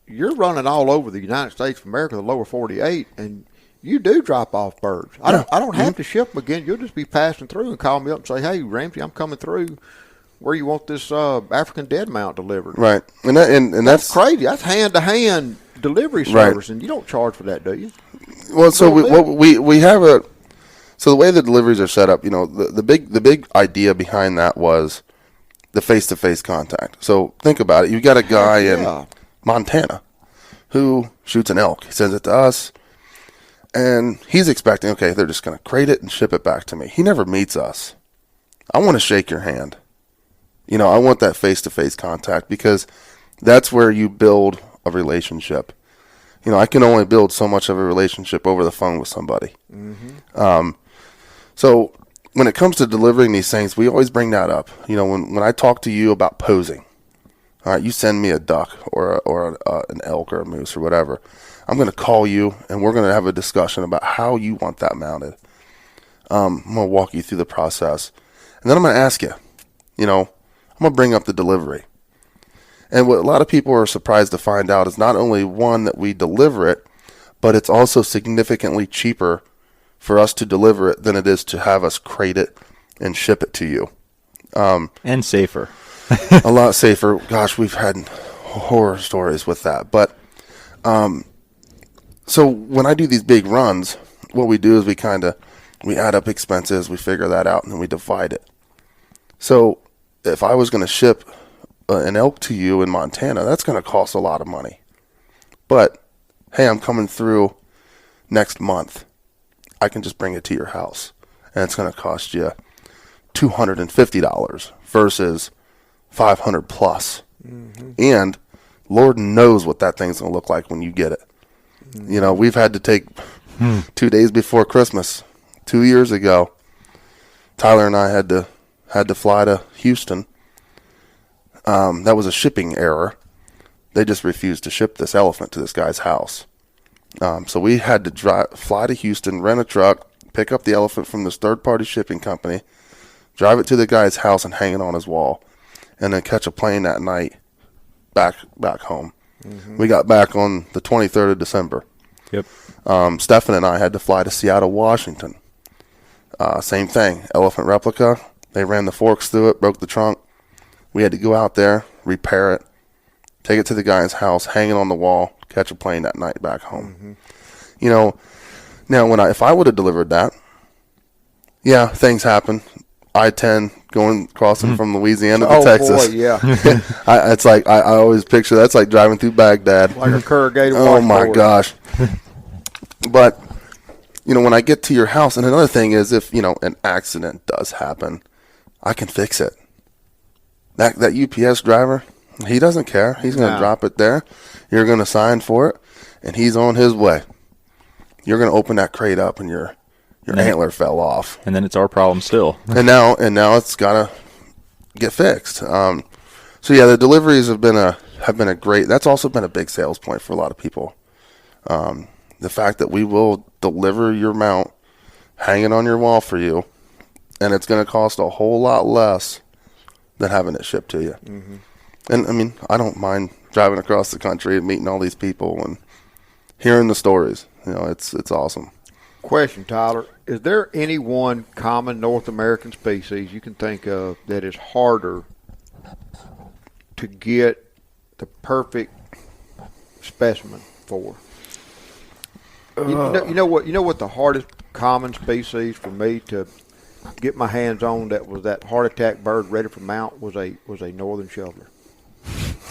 you're running all over the United States of America, the lower 48, and you do drop off birds. I don't have to ship them again. You'll just be passing through and call me up and say, hey, Ramsey, I'm coming through. Where you want this African dead mount delivered? Right, and that's crazy. That's hand-to-hand delivery service, and you don't charge for that, do you? Well, so we have so the way the deliveries are set up, the big idea behind that was the face-to-face contact. So think about it. You got a guy in Montana who shoots an elk. He sends it to us. And he's expecting, okay, they're just going to crate it and ship it back to me. He never meets us. I want to shake your hand. I want that face-to-face contact, because that's where you build a relationship. I can only build so much of a relationship over the phone with somebody. Mm-hmm. So when it comes to delivering these things, we always bring that up. When I talk to you about posing, all right, you send me a duck or an elk or a moose or whatever, I'm going to call you, and we're going to have a discussion about how you want that mounted. I'm going to walk you through the process. And then I'm going to ask you, I'm going to bring up the delivery. And what a lot of people are surprised to find out is not only, one, that we deliver it, but it's also significantly cheaper for us to deliver it than it is to have us crate it and ship it to you. And safer. A lot safer. Gosh, we've had horror stories with that. But so when I do these big runs, what we do is we add up expenses, we figure that out, and then we divide it. So if I was going to ship an elk to you in Montana, that's going to cost a lot of money. But, hey, I'm coming through next month. I can just bring it to your house, and it's going to cost you $250 versus $500 plus. Mm-hmm. And Lord knows what that thing's going to look like when you get it. Mm-hmm. We've had to take 2 days before Christmas, 2 years ago, Tyler and I had to fly to Houston. That was a shipping error. They just refused to ship this elephant to this guy's house. So we had to fly to Houston, rent a truck, pick up the elephant from this third-party shipping company, drive it to the guy's house and hang it on his wall, and then catch a plane that night back home. Mm-hmm. We got back on the 23rd of December. Yep. Stephen and I had to fly to Seattle, Washington. Same thing, elephant replica. They ran the forks through it, broke the trunk. We had to go out there, repair it, take it to the guy's house, hang it on the wall, catch a plane that night back home. Mm-hmm. Now if I would have delivered that, yeah, things happen. I-10 crossing from Louisiana to Texas. Boy, yeah. It's like I always picture that's like driving through Baghdad. Like a corrugated Oh my gosh. But when I get to your house, and another thing is if an accident does happen, I can fix it. That UPS driver, he doesn't care. He's going to drop it there. You're going to sign for it, and he's on his way. You're going to open that crate up, and your antler fell off. And then it's our problem still. and now it's got to get fixed. So yeah, the deliveries have been a great. That's also been a big sales point for a lot of people. The fact that we will deliver your mount, hang it on your wall for you, and it's going to cost a whole lot less than having it shipped to you. Mm-hmm. And I mean, I don't mind driving across the country and meeting all these people and hearing the stories. It's awesome. Question, Tyler. Is there any one common North American species you can think of that is harder to get the perfect specimen for? You know what the hardest common species for me to get my hands on that was that heart attack bird ready for mount was a northern shoveler.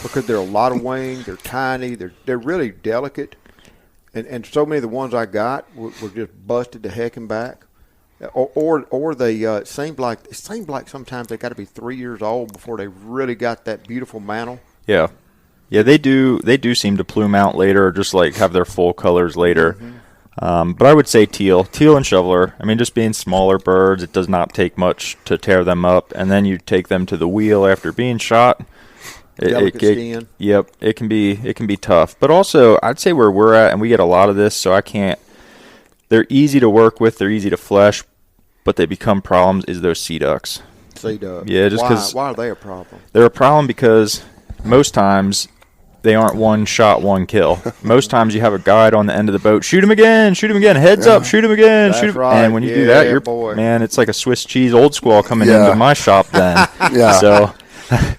because they're a lot of wing. They're tiny. They're really delicate, and so many of the ones I got were just busted to heck and back, or they seemed like sometimes they got to be 3 years old before they really got that beautiful mantle. Yeah. Yeah, they do seem to plume out later, or just like have their full colors later. Mm-hmm. But I would say teal and shoveler. I mean, just being smaller birds, it does not take much to tear them up. And then you take them to the wheel after being shot. Delicate skin. Yep, it can be tough. But also, I'd say where we're at, and we get a lot of this, so I can't. They're easy to work with. They're easy to flesh, but they become problems. Is those sea ducks? Sea ducks. Yeah, just because. Why are they a problem? They're a problem because most times they aren't one shot, one kill. Most times you have a guide on the end of the boat. Shoot him again, heads up, shoot him again, That's shoot him. right. And when you do that, man, it's like a Swiss cheese old school coming into my shop then. Yeah. So,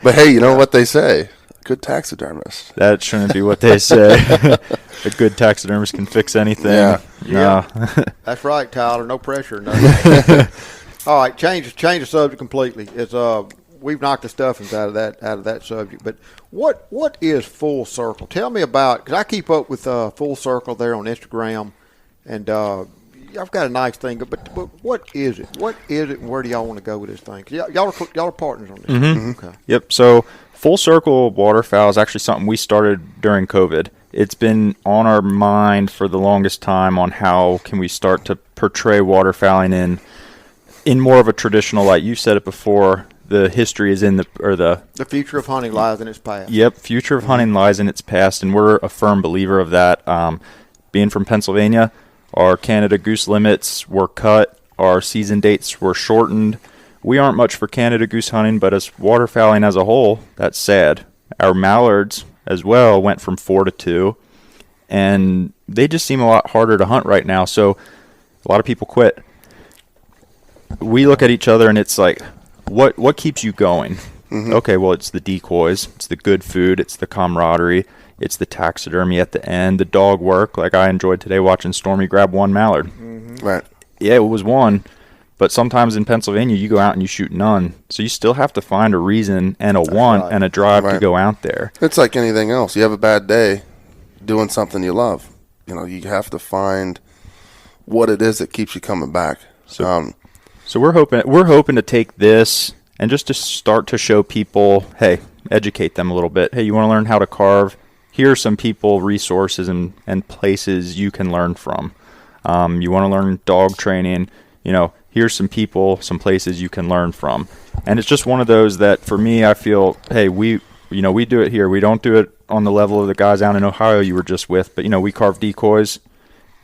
but hey, you know what they say? Good taxidermist. That shouldn't be what they say. A good taxidermist can fix anything. Yeah. That's right, Tyler. No pressure. No. All right, change the subject completely. It's we've knocked the stuffings out of that subject. But what is Full Circle? Tell me about, because I keep up with Full Circle there on Instagram, and I've got a nice thing. But what is it? What is it, and where do y'all want to go with this thing? 'Cause y'all are partners on this. Mm-hmm. Okay. Yep. So Full Circle waterfowl is actually something we started during COVID. It's been on our mind for the longest time on how can we start to portray waterfowling in more of a traditional light. You said it before. The history is the future of hunting lies in its past. Yep, future of hunting lies in its past, and we're a firm believer of that. Being from Pennsylvania, our Canada goose limits were cut, our season dates were shortened. We aren't much for Canada goose hunting, but as waterfowling as a whole, that's sad. Our mallards as well went from 4 to 2, and they just seem a lot harder to hunt right now, so a lot of people quit. We look at each other and it's like, what keeps you going? Mm-hmm. Okay, well, it's the decoys, it's the good food, it's the camaraderie, it's the taxidermy at the end, the dog work. Like I enjoyed today watching Stormy grab one mallard. Mm-hmm. Right. Yeah, it was one, but sometimes in Pennsylvania you go out and you shoot none. So you still have to find a reason and and a drive to go out there. It's like anything else. You have a bad day doing something you love. You have to find what it is that keeps you coming back. So we're hoping to take this and just to start to show people, hey, educate them a little bit. Hey, you want to learn how to carve? Here are some people, resources, and places you can learn from. You want to learn dog training? Here's some people, some places you can learn from. And it's just one of those that, for me, I feel, hey, we do it here. We don't do it on the level of the guys out in Ohio you were just with, but we carve decoys.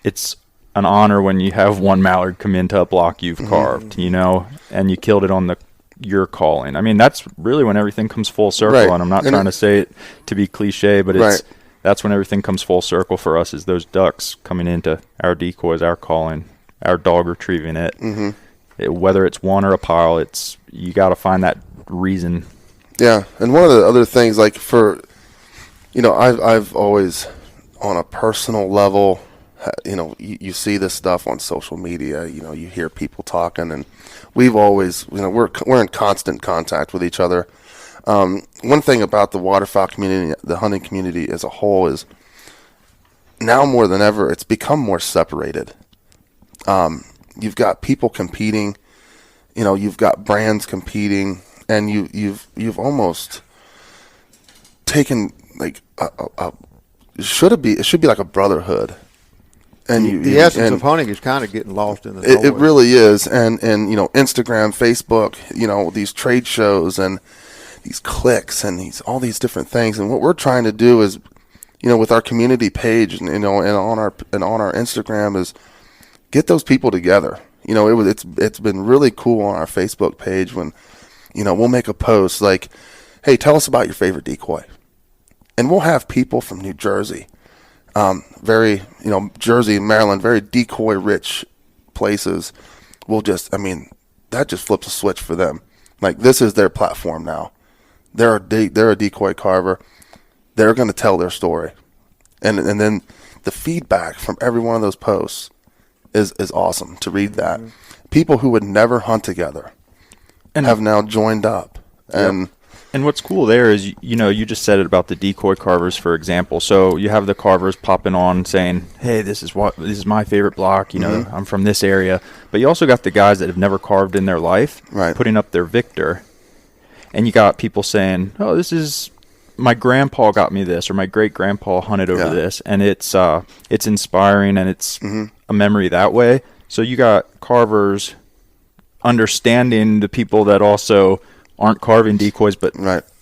It's an honor when you have one mallard come into a block you've carved, and you killed it on your calling. I mean, that's really when everything comes full circle, right. And I'm not trying to say it to be cliche, but that's when everything comes full circle for us, is those ducks coming into our decoys, our calling, our dog retrieving it. Mm-hmm. Whether it's one or a pile, you got to find that reason. Yeah, and one of the other things, like I've always, on a personal level, you see this stuff on social media, you hear people talking, and we've always, we're in constant contact with each other. One thing about the waterfowl community, the hunting community as a whole, is now more than ever, it's become more separated. You've got people competing, you've got brands competing, and you've almost taken like it should be like a brotherhood. And the essence of hunting is kind of getting lost in the noise. It really is. And Instagram, Facebook, these trade shows and these clicks and all these different things. And what we're trying to do is, with our community page and on our Instagram, is get those people together. It's been really cool on our Facebook page when we'll make a post like, hey, tell us about your favorite decoy, and we'll have people from New Jersey. Jersey and Maryland, very decoy rich places, that just flips a switch for them. Like, this is their platform now. They're a decoy carver. They're going to tell their story. And then the feedback from every one of those posts is awesome to read that. Mm-hmm. People who would never hunt together and have now joined up. And And what's cool there is, you just said it about the decoy carvers, for example. So you have the carvers popping on saying, hey, this is my favorite block, I'm from this area. But you also got the guys that have never carved in their life putting up their Victor. And you got people saying, oh, this is my grandpa got me this, or my great grandpa hunted over this. And it's inspiring, and it's a memory that way. So you got carvers understanding the people that also aren't carving decoys, but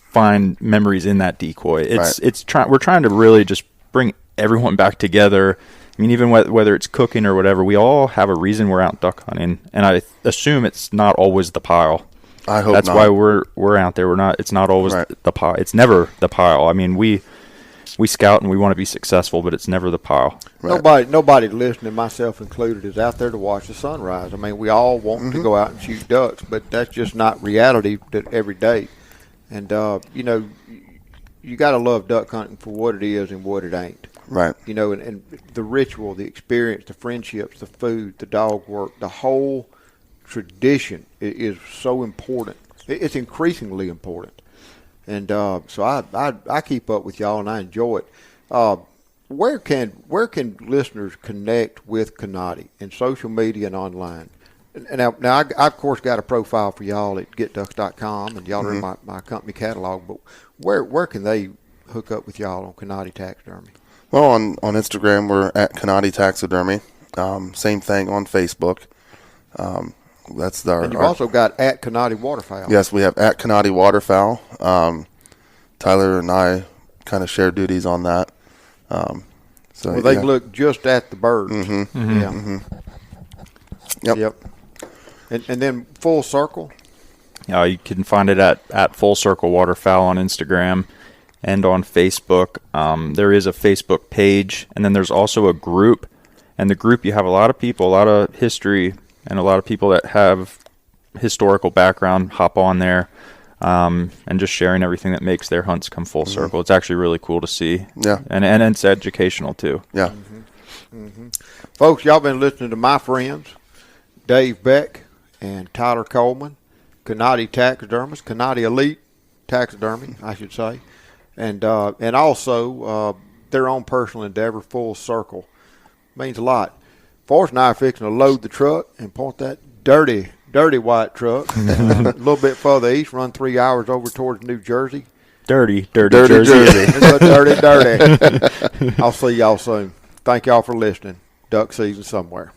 find memories in that decoy. We're trying to really just bring everyone back together. I mean, even whether it's cooking or whatever, we all have a reason we're out duck hunting, and I assume it's not always the pile. I hope that's not. why we're out there. It's not always the pile. It's never the pile. I mean, we scout and we want to be successful, but it's never the pile. Nobody listening, myself included, is out there to watch the sunrise. I mean, we all want to go out and shoot ducks, but that's just not reality every day. And you got to love duck hunting for what it is and what it ain't. Right. And the ritual, the experience, the friendships, the food, the dog work, the whole tradition is so important. It's increasingly important. And so I keep up with y'all, and I enjoy it. Where can listeners connect with Kanati in social media and online? And now I of course got a profile for y'all at getducks.com, and y'all are in my company catalog. But where can they hook up with y'all on Kanati Taxidermy? Well, on Instagram we're at Kanati Taxidermy. Same thing on Facebook. That's and you've also got at Kanati Waterfowl. Yes, we have at Kanati Waterfowl. Tyler and I kind of share duties on that. They look just at the birds. Yep. And then Full Circle. Yeah, you can find it at Full Circle Waterfowl on Instagram and on Facebook. There is a Facebook page, and then there's also a group. And the group, you have a lot of people, a lot of history, and a lot of people that have historical background hop on there, and just sharing everything that makes their hunts come full circle. It's actually really cool to see. Yeah. And it's educational too. Yeah. Folks, y'all been listening to my friends, Dave Beck and Tyler Coleman, Kanati Taxidermist, Kanati Elite Taxidermy, I should say, and also their own personal endeavor, Full Circle. Means a lot. Forrest and I are fixing to load the truck and point that dirty white truck a little bit further east, run 3 hours over towards New Jersey. Dirty Jersey. It's a dirty. I'll see y'all soon. Thank y'all for listening. Duck season somewhere.